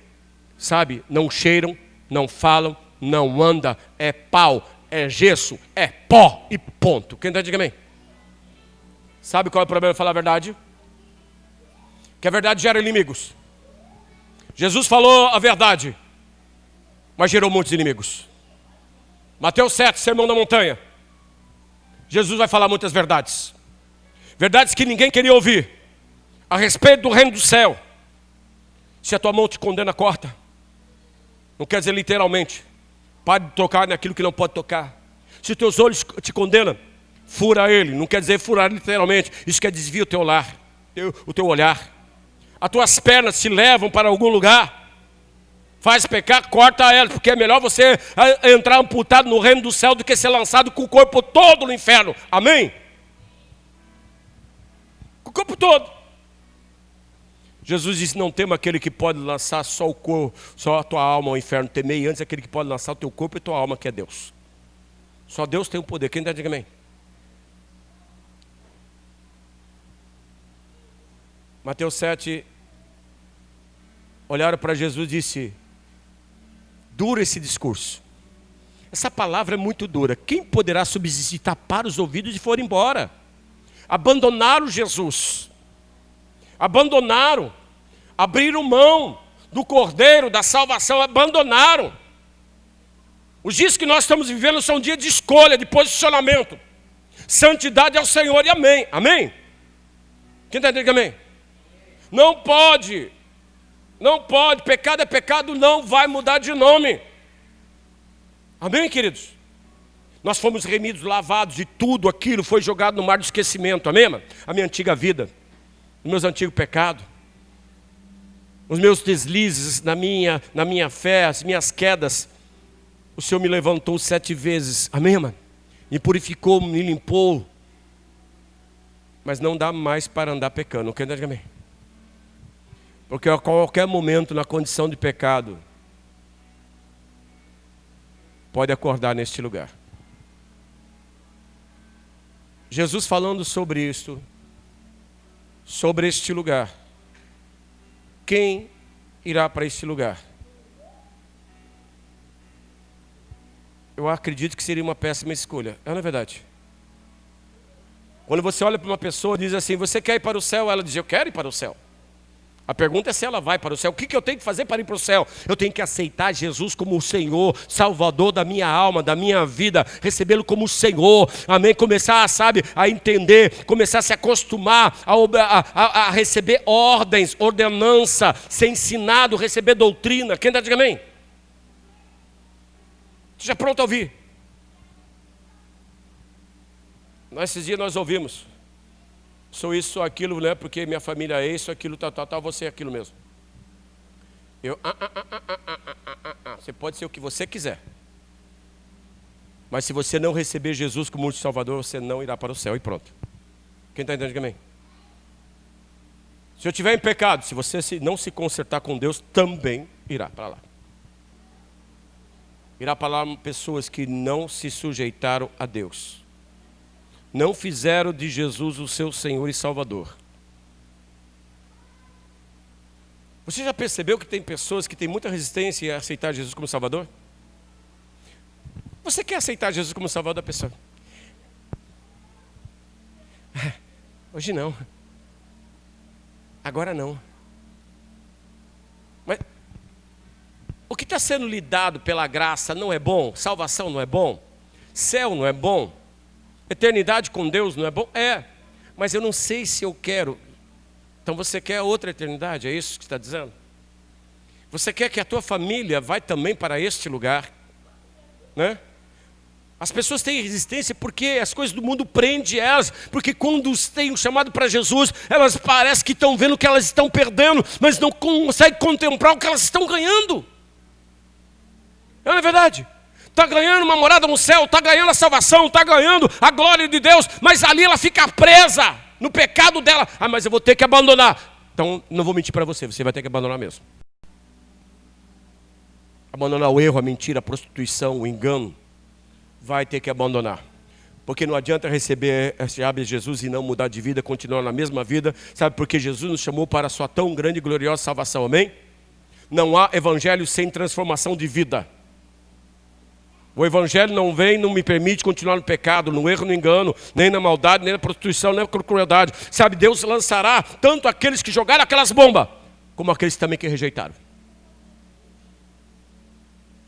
sabe, não cheiram, não falam, não anda, é pau, é gesso, é pó e ponto. Quem está dizendo amém? Sabe qual é o problema de falar a verdade? Que a verdade gera inimigos. Jesus falou a verdade, mas gerou muitos inimigos. Mateus 7, Sermão da Montanha. Jesus vai falar muitas verdades. Verdades que ninguém queria ouvir. A respeito do reino do céu. Se a tua mão te condena, corta. Não quer dizer literalmente. Pare de tocar naquilo que não pode tocar. Se teus olhos te condenam, fura ele. Não quer dizer furar literalmente. Isso quer desviar o teu olhar. As tuas pernas te levam para algum lugar. Faz pecar, corta elas. Porque é melhor você entrar amputado no reino do céu do que ser lançado com o corpo todo no inferno. Amém? Com o corpo todo. Jesus disse, não tema aquele que pode lançar só o corpo, só a tua alma ao inferno. Temei antes aquele que pode lançar o teu corpo e tua alma, que é Deus. Só Deus tem o poder. Quem está dizendo amém? Mateus 7, olharam para Jesus e disse, duro esse discurso. Essa palavra é muito dura. Quem poderá subsistir, tapar os ouvidos e for embora? Abandonaram Jesus. Abandonaram. Abriram mão do Cordeiro, da salvação. Abandonaram. Os dias que nós estamos vivendo são dias de escolha, de posicionamento. Santidade ao Senhor e amém. Amém? Quem está dizendo amém? Não pode. Não pode. Pecado é pecado, não vai mudar de nome. Amém, queridos? Nós fomos remidos, lavados e tudo aquilo foi jogado no mar do esquecimento. Amém, mano? A minha antiga vida, os meus antigos pecados, os meus deslizes na minha fé, as minhas quedas. O Senhor me levantou 7 vezes. Amém, mano? Me purificou, me limpou. Mas não dá mais para andar pecando. Quer dizer amém? Porque a qualquer momento, na condição de pecado, pode acordar neste lugar. Jesus falando sobre isto, sobre este lugar. Quem irá para este lugar? Eu acredito que seria uma péssima escolha. É, não é verdade? Quando você olha para uma pessoa e diz assim, você quer ir para o céu? Ela diz, eu quero ir para o céu. A pergunta é se ela vai para o céu. O que eu tenho que fazer para ir para o céu? Eu tenho que aceitar Jesus como o Senhor, Salvador da minha alma, da minha vida, recebê-lo como o Senhor, amém? Começar, sabe, a entender, começar a se acostumar a receber ordens, ordenança, ser ensinado, receber doutrina. Quem está dizendo amém? Esteja pronto a ouvir. Esses dias nós ouvimos Sou isso, sou aquilo, né? Porque minha família é isso, aquilo, tal, você é aquilo mesmo. Você pode ser o que você quiser. Mas se você não receber Jesus como único Salvador, você não irá para o céu e pronto. Quem está entendendo, diga amém? Se eu estiver em pecado, se você não se consertar com Deus, também irá para lá. Irá para lá pessoas que não se sujeitaram a Deus. Não fizeram de Jesus o seu Senhor e Salvador. Você já percebeu que tem pessoas que têm muita resistência a aceitar Jesus como Salvador? Você quer aceitar Jesus como Salvador da pessoa? Hoje não. Agora não. Mas o que está sendo lhe dado pela graça não é bom? Salvação não é bom? Céu não é bom? Eternidade com Deus não é bom? É. Mas eu não sei se eu quero. Então você quer outra eternidade? É isso que está dizendo? Você quer que a tua família vá também para este lugar? Né? As pessoas têm resistência porque as coisas do mundo prendem elas. Porque quando têm um chamado para Jesus, elas parecem que estão vendo que elas estão perdendo, mas não conseguem contemplar o que elas estão ganhando. Não é verdade? Está ganhando uma morada no céu, está ganhando a salvação, está ganhando a glória de Deus, mas ali ela fica presa no pecado dela. Mas eu vou ter que abandonar. Então não vou mentir para você, você vai ter que abandonar mesmo. Abandonar o erro, a mentira, a prostituição, o engano. Vai ter que abandonar. Porque não adianta receber esse hábito de Jesus e não mudar de vida, continuar na mesma vida. Sabe, porque Jesus nos chamou para a sua tão grande e gloriosa salvação, amém? Não há evangelho sem transformação de vida. O evangelho não vem, não me permite continuar no pecado, no erro, no engano, nem na maldade, nem na prostituição, nem na crueldade. Sabe, Deus lançará tanto aqueles que jogaram aquelas bombas, como aqueles também que rejeitaram.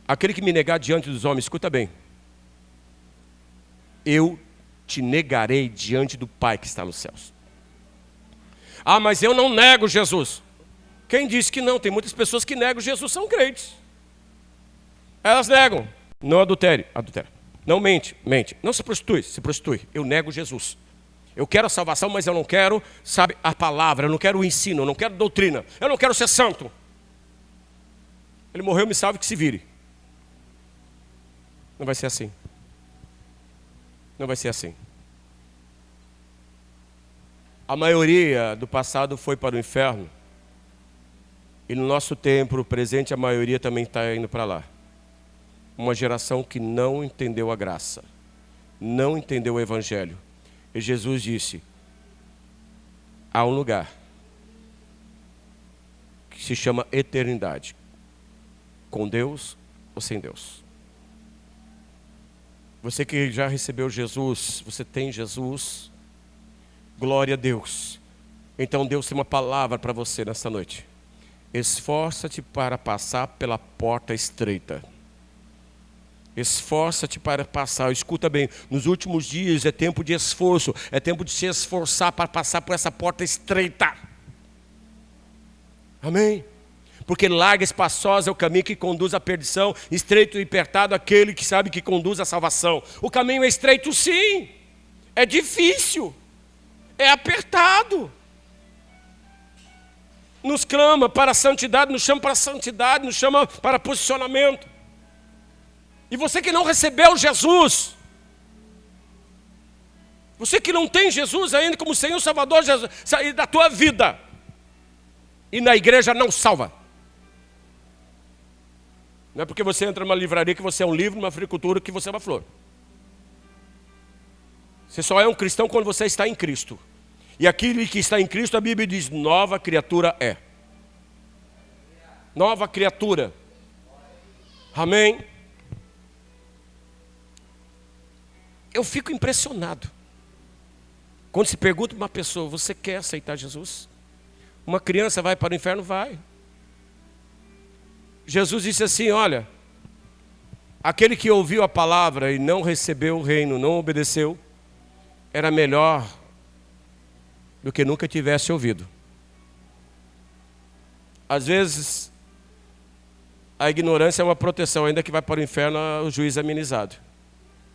Aquele que me negar diante dos homens, escuta bem. Eu te negarei diante do Pai que está nos céus. Mas eu não nego Jesus. Quem disse que não? Tem muitas pessoas que negam Jesus, são crentes. Elas negam. Não adultere. Não mente. Não se prostitui. Eu nego Jesus. Eu quero a salvação, mas eu não quero, sabe, a palavra. Eu não quero o ensino, eu não quero doutrina. Eu não quero ser santo. Ele morreu, me salve, que se vire. Não vai ser assim. Não vai ser assim. A maioria do passado foi para o inferno. E no nosso tempo, o presente, a maioria também está indo para lá. Uma geração que não entendeu a graça. Não entendeu o evangelho. E Jesus disse, há um lugar que se chama eternidade. Com Deus ou sem Deus. Você que já recebeu Jesus, você tem Jesus, glória a Deus. Então Deus tem uma palavra para você nessa noite. Esforça-te para passar pela porta estreita. Esforça-te para passar, escuta bem, nos últimos dias é tempo de esforço, é tempo de se esforçar para passar por essa porta estreita. Amém? Porque larga e espaçosa é o caminho que conduz à perdição, estreito e apertado aquele que sabe que conduz à salvação. O caminho é estreito sim, é difícil, é apertado. Nos clama para a santidade, nos chama para a santidade, nos chama para posicionamento. E você que não recebeu Jesus, você que não tem Jesus ainda como Senhor e Salvador da tua vida, e na igreja não salva. Não é porque você entra numa livraria que você é um livro, numa agricultura que você é uma flor. Você só é um cristão quando você está em Cristo. E aquele que está em Cristo, a Bíblia diz, nova criatura é. Nova criatura. Amém? Eu fico impressionado. Quando se pergunta para uma pessoa, você quer aceitar Jesus? Uma criança vai para o inferno? Vai. Jesus disse assim, olha, aquele que ouviu a palavra e não recebeu o reino, não obedeceu, era melhor do que nunca tivesse ouvido. Às vezes, a ignorância é uma proteção, ainda que vai para o inferno, o juiz é amenizado.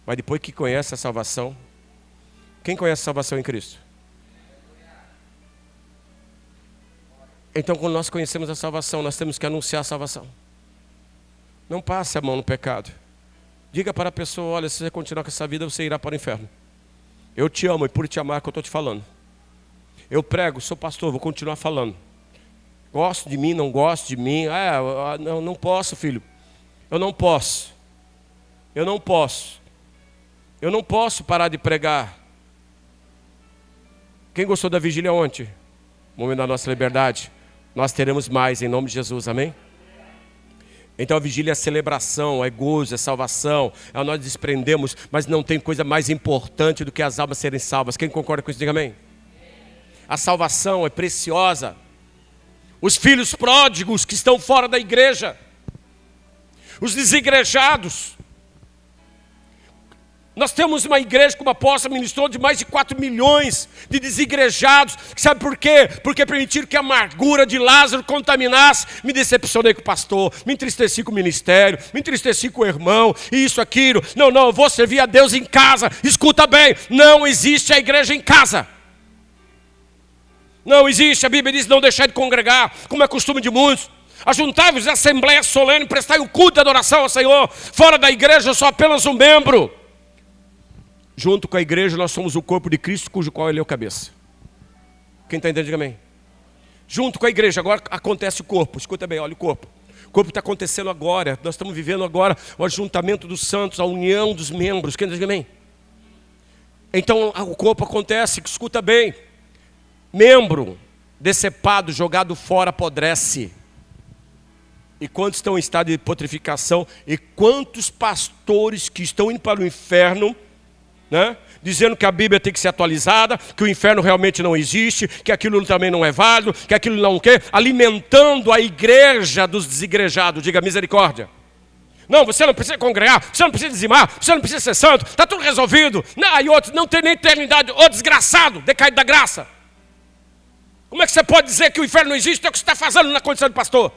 Mas depois que conhece a salvação, quem conhece a salvação em Cristo? Então, quando nós conhecemos a salvação, nós temos que anunciar a salvação. Não passe a mão no pecado. Diga para a pessoa, olha, se você continuar com essa vida, você irá para o inferno. Eu te amo e por te amar que eu estou te falando. Eu prego, sou pastor, vou continuar falando. Gosto de mim, não gosto de mim. Não posso, filho. Eu não posso. Eu não posso. Eu não posso parar de pregar. Quem gostou da vigília ontem? Momento da nossa liberdade. Nós teremos mais em nome de Jesus, amém? Então a vigília é celebração, é gozo, é salvação. Nós desprendemos, mas não tem coisa mais importante do que as almas serem salvas. Quem concorda com isso, diga amém. A salvação é preciosa. Os filhos pródigos que estão fora da igreja, os desigrejados. Nós temos uma igreja, como a apóstola ministrou, de mais de 4 milhões de desigrejados. Sabe por quê? Porque permitiram que a amargura de Lázaro contaminasse. Me decepcionei com o pastor, me entristeci com o ministério, me entristeci com o irmão, isso, aquilo. Não, eu vou servir a Deus em casa. Escuta bem, não existe a igreja em casa. Não existe, a Bíblia diz não deixar de congregar, como é costume de muitos. Ajuntai-vos à assembleia solene, prestai um culto de adoração ao Senhor. Fora da igreja eu sou apenas um membro. Junto com a igreja nós somos o corpo de Cristo, cujo qual ele é o cabeça. Quem está entendendo, diga amém. Junto com a igreja, agora acontece o corpo. Escuta bem, olha o corpo. O corpo está acontecendo agora. Nós estamos vivendo agora o ajuntamento dos santos, a união dos membros. Quem está entendendo, diga amém. Então o corpo acontece, escuta bem. Membro decepado, jogado fora, apodrece. E quantos estão em estado de putrificação? E quantos pastores que estão indo para o inferno, né? Dizendo que a Bíblia tem que ser atualizada, que o inferno realmente não existe, que aquilo também não é válido, que aquilo não quer, alimentando a igreja dos desigrejados. Diga misericórdia. Não, você não precisa congregar, você não precisa dizimar, você não precisa ser santo, está tudo resolvido. Não, e outros, não tem nem eternidade. Ô desgraçado, decaído da graça. Como é que você pode dizer que o inferno não existe? É o que você está fazendo na condição de pastor.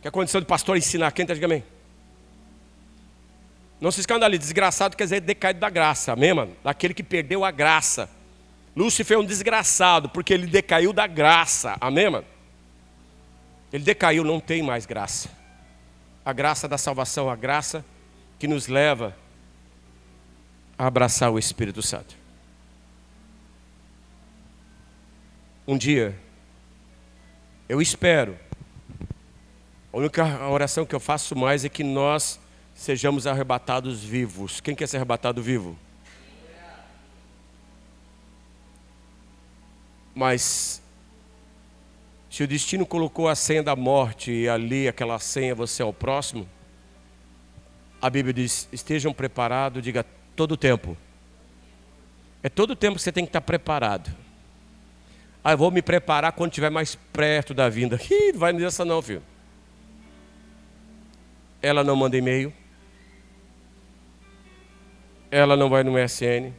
Que a condição de pastor é ensinar. Quem está dizendo amém? Não se escandalize, desgraçado quer dizer decaído da graça, amém, mano? Daquele que perdeu a graça. Lúcifer é um desgraçado, porque ele decaiu da graça, amém, mano? Ele decaiu, não tem mais graça. A graça da salvação, a graça que nos leva a abraçar o Espírito Santo. Um dia, eu espero, a única oração que eu faço mais é que nós sejamos arrebatados vivos. Quem quer ser arrebatado vivo? Mas se o destino colocou a senha da morte e ali aquela senha você é o próximo, a Bíblia diz, estejam preparados, diga todo o tempo. É todo o tempo que você tem que estar preparado. Eu vou me preparar quando estiver mais perto da vinda. Não vai nessa não, filho. Ela não manda e-mail. Ela não vai no MSN.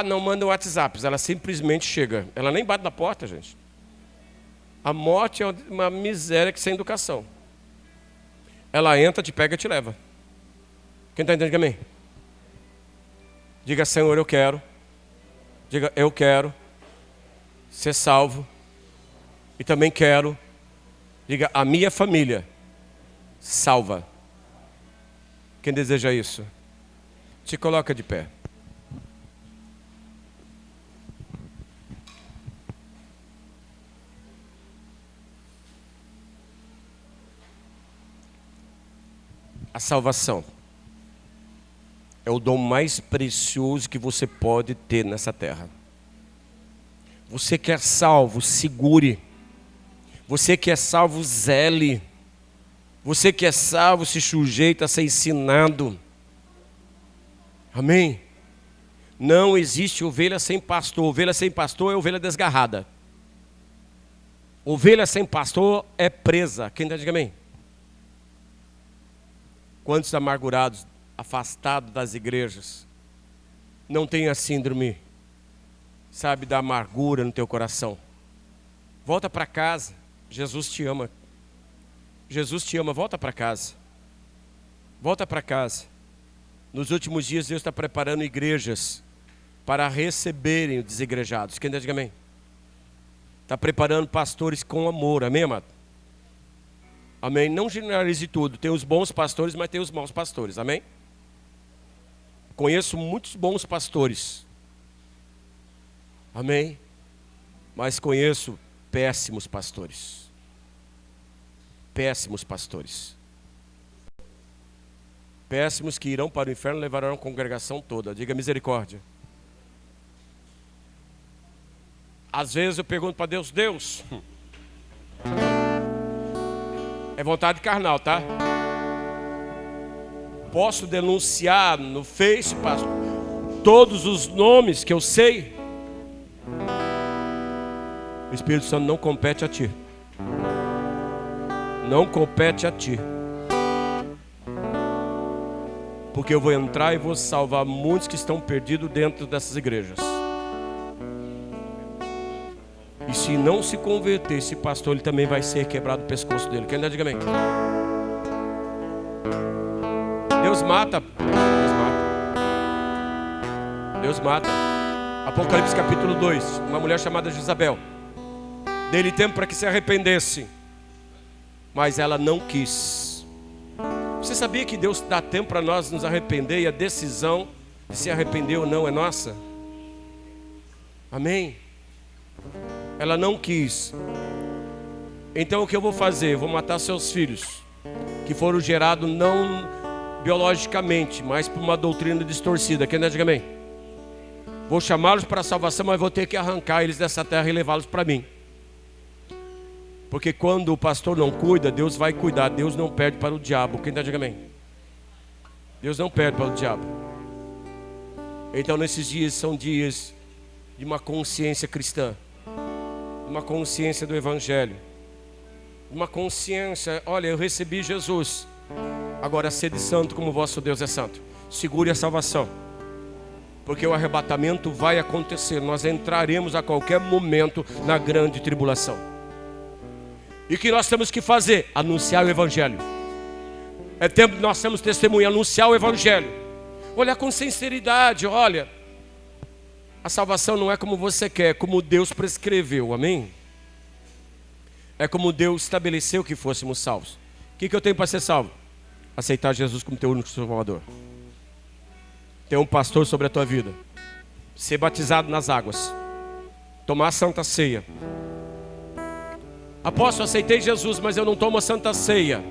Não manda WhatsApp. Ela simplesmente chega. Ela nem bate na porta, gente. A morte é uma miséria que sem educação. Ela entra, te pega e te leva. Quem está entendendo, amém? Diga, Senhor, eu quero. Diga, eu quero ser salvo. E também quero, diga, a minha família salva. Quem deseja isso? Se coloca de pé. A salvação é o dom mais precioso que você pode ter nessa terra. Você que é salvo, segure. Você que é salvo, zele. Você que é salvo, se sujeita a ser ensinado. Amém? Não existe ovelha sem pastor. Ovelha sem pastor é ovelha desgarrada. Ovelha sem pastor é presa. Quem está dizendo amém? Quantos amargurados, afastados das igrejas, não tem a síndrome, sabe, da amargura no teu coração? Volta para casa. Jesus te ama. Jesus te ama, volta para casa. Volta para casa. Nos últimos dias Deus está preparando igrejas para receberem os desigrejados. Quem diz amém? está preparando pastores com amor, amém, amado? Amém? Não generalize tudo, tem os bons pastores, mas tem os maus pastores, amém? Conheço muitos bons pastores, amém? Mas conheço péssimos pastores. Péssimos pastores. Péssimos que irão para o inferno e levarão a congregação toda. Diga misericórdia. Às vezes eu pergunto para Deus, Deus, é vontade carnal, tá? Posso denunciar no Face, pastor, todos os nomes que eu sei? O Espírito Santo não compete a ti. Não compete a ti. Porque eu vou entrar e vou salvar muitos que estão perdidos dentro dessas igrejas. E se não se converter esse pastor, ele também vai ser quebrado o pescoço dele. Quem diga amém? Deus mata. Deus mata. Deus mata. Apocalipse capítulo 2. Uma mulher chamada Jezabel. Dei-lhe tempo para que se arrependesse, mas ela não quis. Você sabia que Deus dá tempo para nós nos arrepender e a decisão de se arrepender ou não é nossa? Amém? Ela não quis. Então o que eu vou fazer? Eu vou matar seus filhos, que foram gerados não biologicamente, mas por uma doutrina distorcida. Quem diga amém? Vou chamá-los para a salvação, mas vou ter que arrancar eles dessa terra e levá-los para mim. Porque quando o pastor não cuida, Deus vai cuidar. Deus não perde para o diabo. Quem diga amém? Deus não perde para o diabo. Então nesses dias são dias de uma consciência cristã, uma consciência do Evangelho, uma consciência, olha, eu recebi Jesus, agora sede santo como vosso Deus é santo. Segure a salvação, porque o arrebatamento vai acontecer. Nós entraremos a qualquer momento na grande tribulação. E o que nós temos que fazer? Anunciar o Evangelho. É tempo que nós temos testemunho, anunciar o Evangelho. Olhar com sinceridade, olha, a salvação não é como você quer, é como Deus prescreveu, amém? É como Deus estabeleceu que fôssemos salvos. O que eu tenho para ser salvo? Aceitar Jesus como teu único salvador. Ter um pastor sobre a tua vida. Ser batizado nas águas. Tomar a santa ceia. Apóstolo, aceitei Jesus, mas eu não tomo a santa ceia.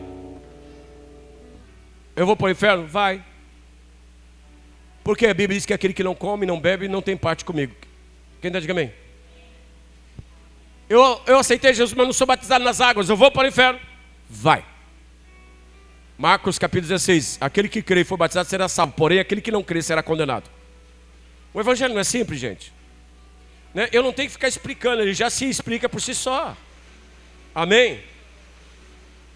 Eu vou para o inferno? Vai. Porque a Bíblia diz que aquele que não come, não bebe, não tem parte comigo. Quem diga amém? Eu aceitei Jesus, mas não sou batizado nas águas. Eu vou para o inferno? Vai. Marcos capítulo 16. Aquele que crê e for batizado será salvo, porém aquele que não crê será condenado. O Evangelho não é simples, gente, né? Eu não tenho que ficar explicando, ele já se explica por si só. Amém?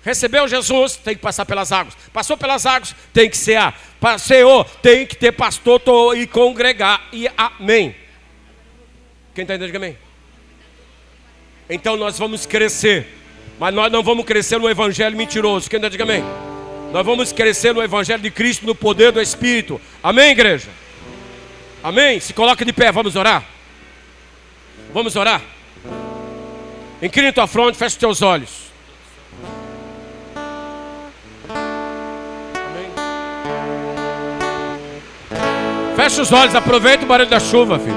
Recebeu Jesus, tem que passar pelas águas. Passou pelas águas, tem que cear. Passeou, tem que ter pastor e congregar. E amém. Quem está entendendo? Amém? Então nós vamos crescer, mas nós não vamos crescer no evangelho mentiroso. Quem está entendendo? Amém? Nós vamos crescer no evangelho de Cristo, no poder do Espírito. Amém, igreja? Amém? Se coloca de pé, vamos orar. Vamos orar. Incline tua fronte, fecha os teus olhos. Amém. Fecha os olhos, aproveita o barulho da chuva, filho.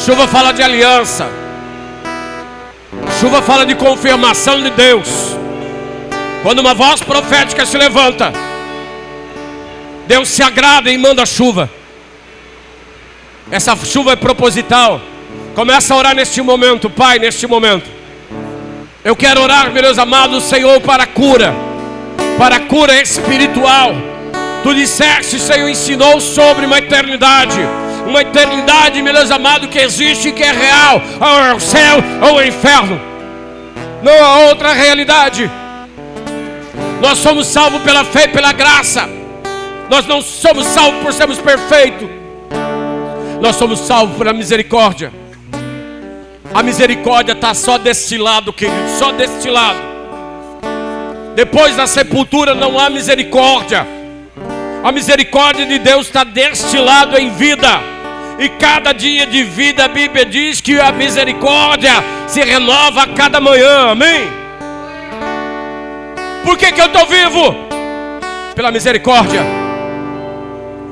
Chuva fala de aliança. Chuva fala de confirmação de Deus. Quando uma voz profética se levanta, Deus se agrada e manda chuva. Essa chuva é proposital. Começa a orar neste momento, Pai, neste momento. Eu quero orar, meus amados, Senhor, para a cura espiritual. Tu disseste, Senhor, ensinou sobre uma eternidade, meus amados, que existe e que é real. Ou é o céu ou é o inferno. Não há outra realidade. Nós somos salvos pela fé e pela graça. Nós não somos salvos por sermos perfeitos. Nós somos salvos pela misericórdia. A misericórdia está só deste lado, querido, só deste lado. Depois da sepultura não há misericórdia. A misericórdia de Deus está deste lado em vida. E cada dia de vida, a Bíblia diz que a misericórdia se renova a cada manhã, amém? Por que eu estou vivo? Pela misericórdia.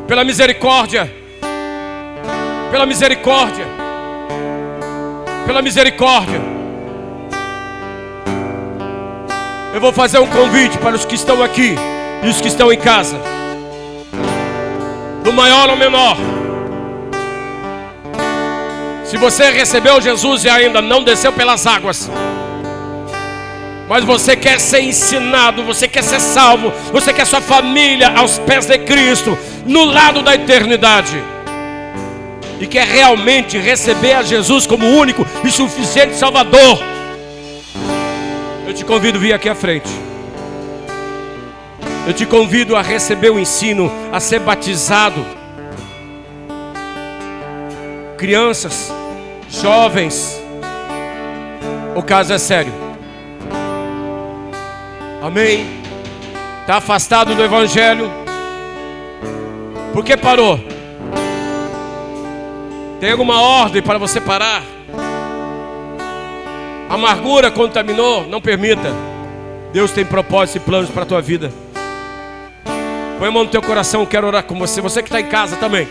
Pela misericórdia. Pela misericórdia. Pela misericórdia. Eu vou fazer um convite para os que estão aqui e os que estão em casa, do maior ao menor. Se você recebeu Jesus e ainda não desceu pelas águas, mas você quer ser ensinado, você quer ser salvo, você quer sua família aos pés de Cristo, no lado da eternidade, e quer realmente receber a Jesus como único e suficiente Salvador, eu te convido a vir aqui à frente. Eu te convido a receber o ensino, a ser batizado. Crianças, jovens, o caso é sério. Amém? Está afastado do Evangelho? Por que parou? Tem alguma ordem para você parar? Amargura contaminou? Não permita. Deus tem propósitos e planos para a tua vida. Põe a mão no teu coração, eu quero orar com você. Você que está em casa também.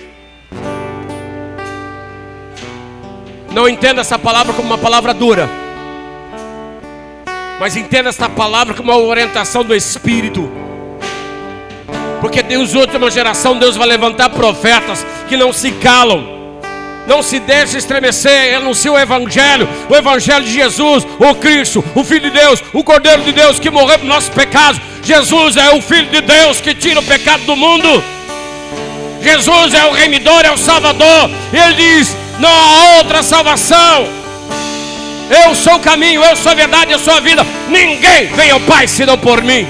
Não entenda essa palavra como uma palavra dura, mas entenda essa palavra como uma orientação do Espírito. Porque Deus, última geração, Deus vai levantar profetas que não se calam. Não se deixe estremecer, anuncia o Evangelho de Jesus, o Cristo, o Filho de Deus, o Cordeiro de Deus que morreu por nossos pecados. Jesus é o Filho de Deus que tira o pecado do mundo. Jesus é o remidor, é o Salvador. E Ele diz: não há outra salvação. Eu sou o caminho, eu sou a verdade, eu sou a vida. Ninguém vem ao Pai senão por mim.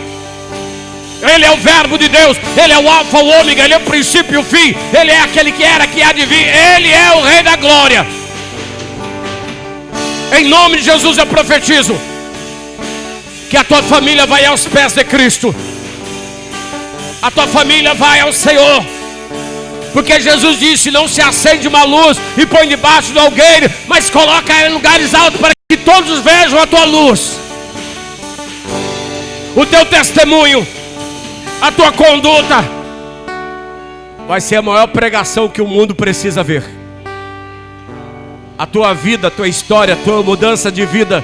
Ele é o Verbo de Deus, Ele é o Alfa, o Ômega, Ele é o princípio e o fim. Ele é aquele que era, que há de vir. Ele é o Rei da Glória. Em nome de Jesus eu profetizo que a tua família vai aos pés de Cristo. A tua família vai ao Senhor. Porque Jesus disse: não se acende uma luz e põe debaixo do algueiro, mas coloca ela em lugares altos para que todos vejam a tua luz. O teu testemunho, a tua conduta vai ser a maior pregação que o mundo precisa ver. A tua vida, a tua história, a tua mudança de vida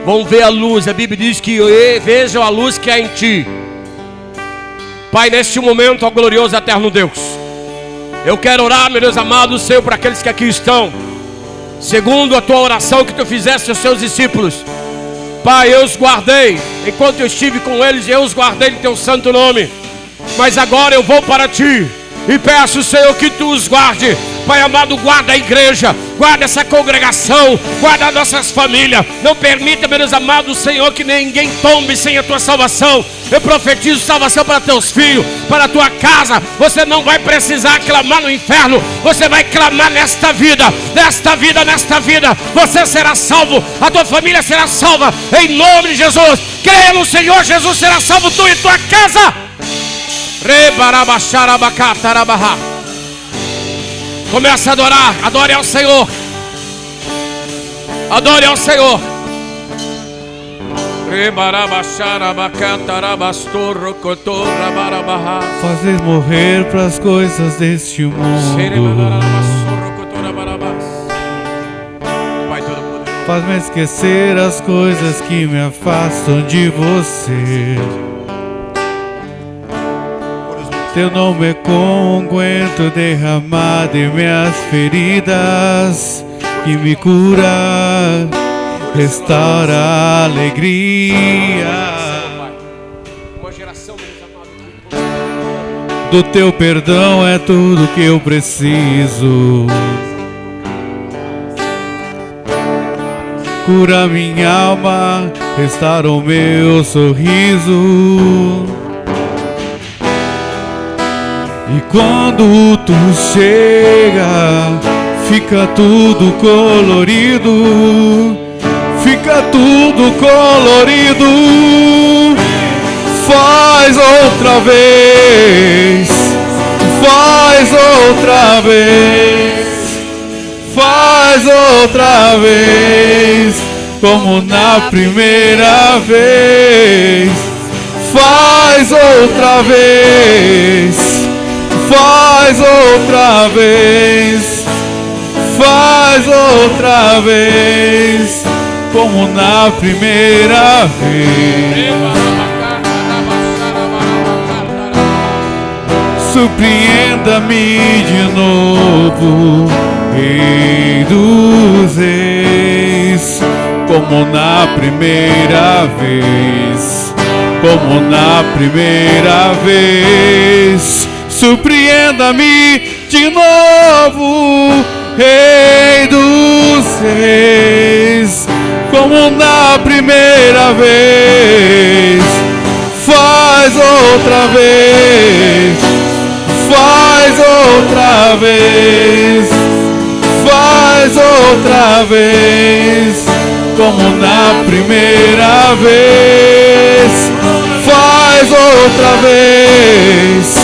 vão ver a luz. A Bíblia diz que vejam a luz que há em ti. Pai, neste momento, ó glorioso eterno Deus, eu quero orar, meu Deus amado, Senhor, para aqueles que aqui estão, segundo a tua oração que tu fizeste aos seus discípulos. Pai, eu os guardei, enquanto eu estive com eles, eu os guardei em teu santo nome. Mas agora eu vou para ti e peço, Senhor, que tu os guarde. Pai amado, guarda a igreja, guarda essa congregação, guarda nossas famílias. Não permita, meu Deus amado, Senhor, que ninguém tombe sem a tua salvação. Eu profetizo salvação para teus filhos, para a tua casa. Você não vai precisar clamar no inferno, você vai clamar nesta vida, nesta vida, nesta vida. Você será salvo, a tua família será salva, em nome de Jesus. Creia no Senhor Jesus, será salvo tu e tua casa. Comece a adorar, adore ao Senhor. Adore ao Senhor. Fazer morrer para as coisas deste mundo. Faz-me esquecer as coisas que me afastam de você. Teu nome é como unguento derramado em minhas feridas, que me cura, restaura a alegria. Do teu perdão é tudo que eu preciso. Cura minha alma, restaura o meu sorriso. E quando tu chega, fica tudo colorido. Fica tudo colorido. Faz outra vez. Faz outra vez. Faz outra vez, como na primeira vez. Faz outra vez, faz outra vez, faz outra vez, como na primeira vez. Surpreenda-me de novo, Rei dos Reis, como na primeira vez, como na primeira vez. Surpreenda-me de novo, Rei dos Reis, como na primeira vez. Faz outra vez, faz outra vez, faz outra vez, como na primeira vez. Faz outra vez,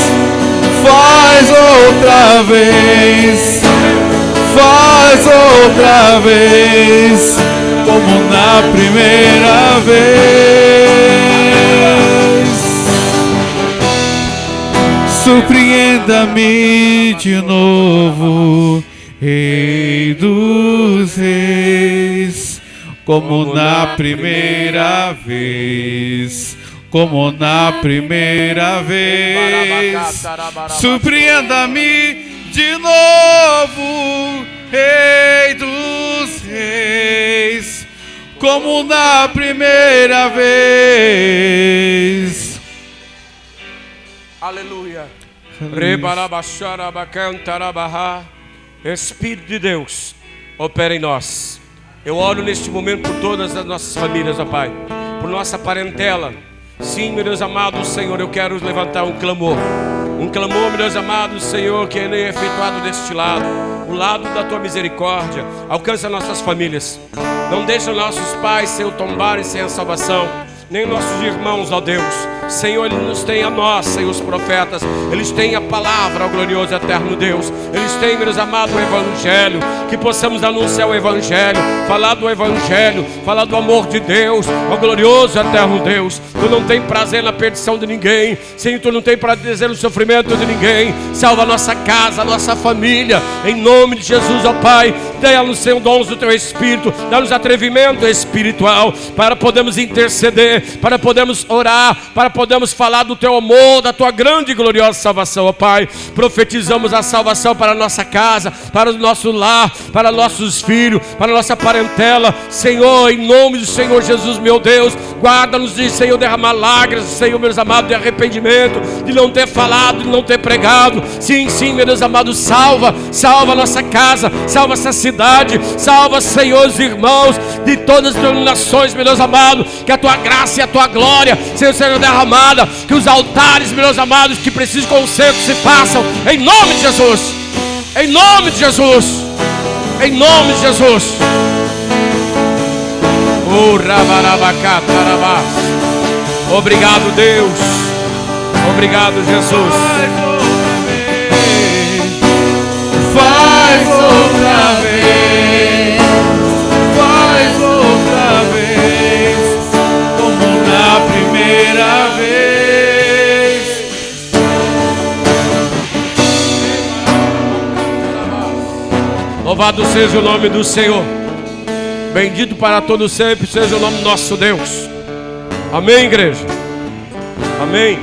faz outra vez, faz outra vez, como na primeira vez. Surpreenda-me de novo, Rei dos Reis, como na primeira vez, como na primeira vez. Surpreenda-me de novo, Rei dos Reis, como na primeira vez. Aleluia. Espírito de Deus, opera em nós. Eu oro neste momento por todas as nossas famílias, ó Pai, por nossa parentela. Sim, meu Deus amado Senhor, eu quero levantar um clamor, meu Deus amado Senhor, que é efetuado deste lado, o lado da Tua misericórdia. Alcança nossas famílias. Não deixa nossos pais se tombarem sem a salvação, nem nossos irmãos, ó Deus. Senhor, Ele nos tem a nós, Senhor, os profetas. Eles têm a palavra, ó glorioso e eterno Deus. Eles têm, meus amados, o Evangelho. Que possamos anunciar o Evangelho, falar do Evangelho, falar do amor de Deus, ó glorioso e eterno Deus. Tu não tem prazer na perdição de ninguém. Senhor, Tu não tem prazer no sofrimento de ninguém. Salva a nossa casa, a nossa família, em nome de Jesus, ó Pai. Dê-nos, Senhor, dons do Teu Espírito. Dá-nos atrevimento espiritual para podermos interceder, para podermos orar, para podemos falar do Teu amor, da Tua grande e gloriosa salvação, ó Pai. Profetizamos a salvação para a nossa casa, para o nosso lar, para nossos filhos, para a nossa parentela. Senhor, em nome do Senhor Jesus, meu Deus, guarda-nos de, Senhor, derramar lágrimas, Senhor, meus amados, de arrependimento, de não ter falado, de não ter pregado. Sim, sim, meu Deus amado, salva a nossa casa, salva essa cidade, salva, Senhor, os irmãos de todas as denominações, meu Deus amado, que a Tua graça e a Tua glória, Senhor, seja derramada. Que os altares, meus amados, que precisam de conserto se façam, em nome de Jesus, em nome de Jesus, em nome de Jesus. Obrigado, Deus, obrigado, Jesus. Faz outra vez, faz outra vez, como na primeira vez. Louvado seja o nome do Senhor, bendito para todo sempre seja o nome do nosso Deus. Amém, igreja? Amém.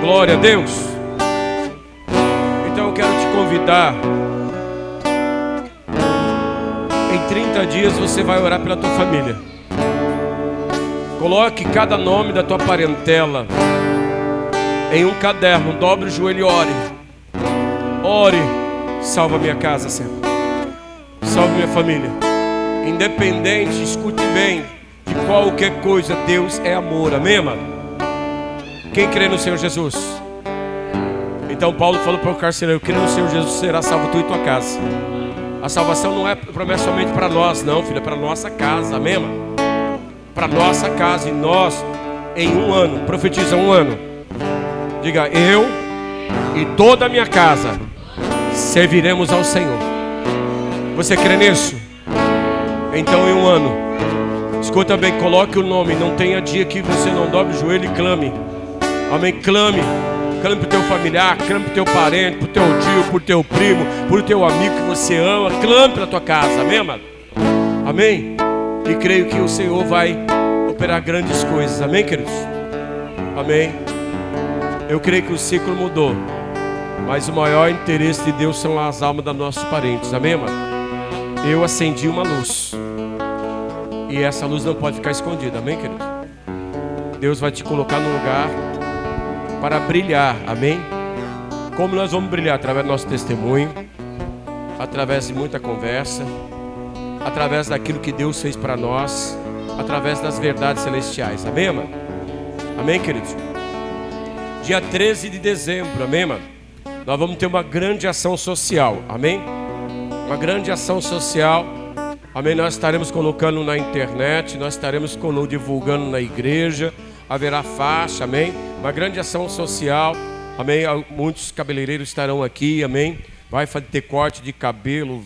Glória a Deus. Então eu quero te convidar. Em 30 dias você vai orar pela tua família. Coloque cada nome da tua parentela em um caderno, dobre o joelho e ore. Ore, salva minha casa, Senhor. Salva minha família. Independente, escute bem, de qualquer coisa, Deus é amor, amém, amado? Quem crê no Senhor Jesus? Então Paulo falou para o carcereiro: crê no Senhor Jesus, será salvo tu e tua casa. A salvação não é promessa somente para nós, não, filho, é para nossa casa, amém, amado? Para nossa casa. E nós, em um ano, profetiza um ano, diga: eu e toda a minha casa serviremos ao Senhor. Você crê nisso? Então em um ano, escuta bem, coloque o nome. Não tenha dia que você não dobre o joelho e clame. Amém, clame. Clame pro teu familiar, clame pro teu parente, pro teu tio, pro teu primo, pro teu amigo que você ama. Clame pela tua casa, amém, amado? Amém? E creio que o Senhor vai operar grandes coisas, amém, queridos? Amém? Eu creio que o ciclo mudou, mas o maior interesse de Deus são as almas dos nossos parentes, amém, amado? Eu acendi uma luz, e essa luz não pode ficar escondida, amém, querido? Deus vai te colocar no lugar para brilhar, amém? Como nós vamos brilhar? Através do nosso testemunho, através de muita conversa, através daquilo que Deus fez para nós, através das verdades celestiais, amém, mano? Amém, queridos? Dia 13 de dezembro, amém, mano? Nós vamos ter uma grande ação social, amém? Uma grande ação social, amém? Nós estaremos colocando na internet, nós estaremos divulgando na igreja, haverá faixa, amém? Uma grande ação social, amém? Muitos cabeleireiros estarão aqui, amém? Vai ter corte de cabelo,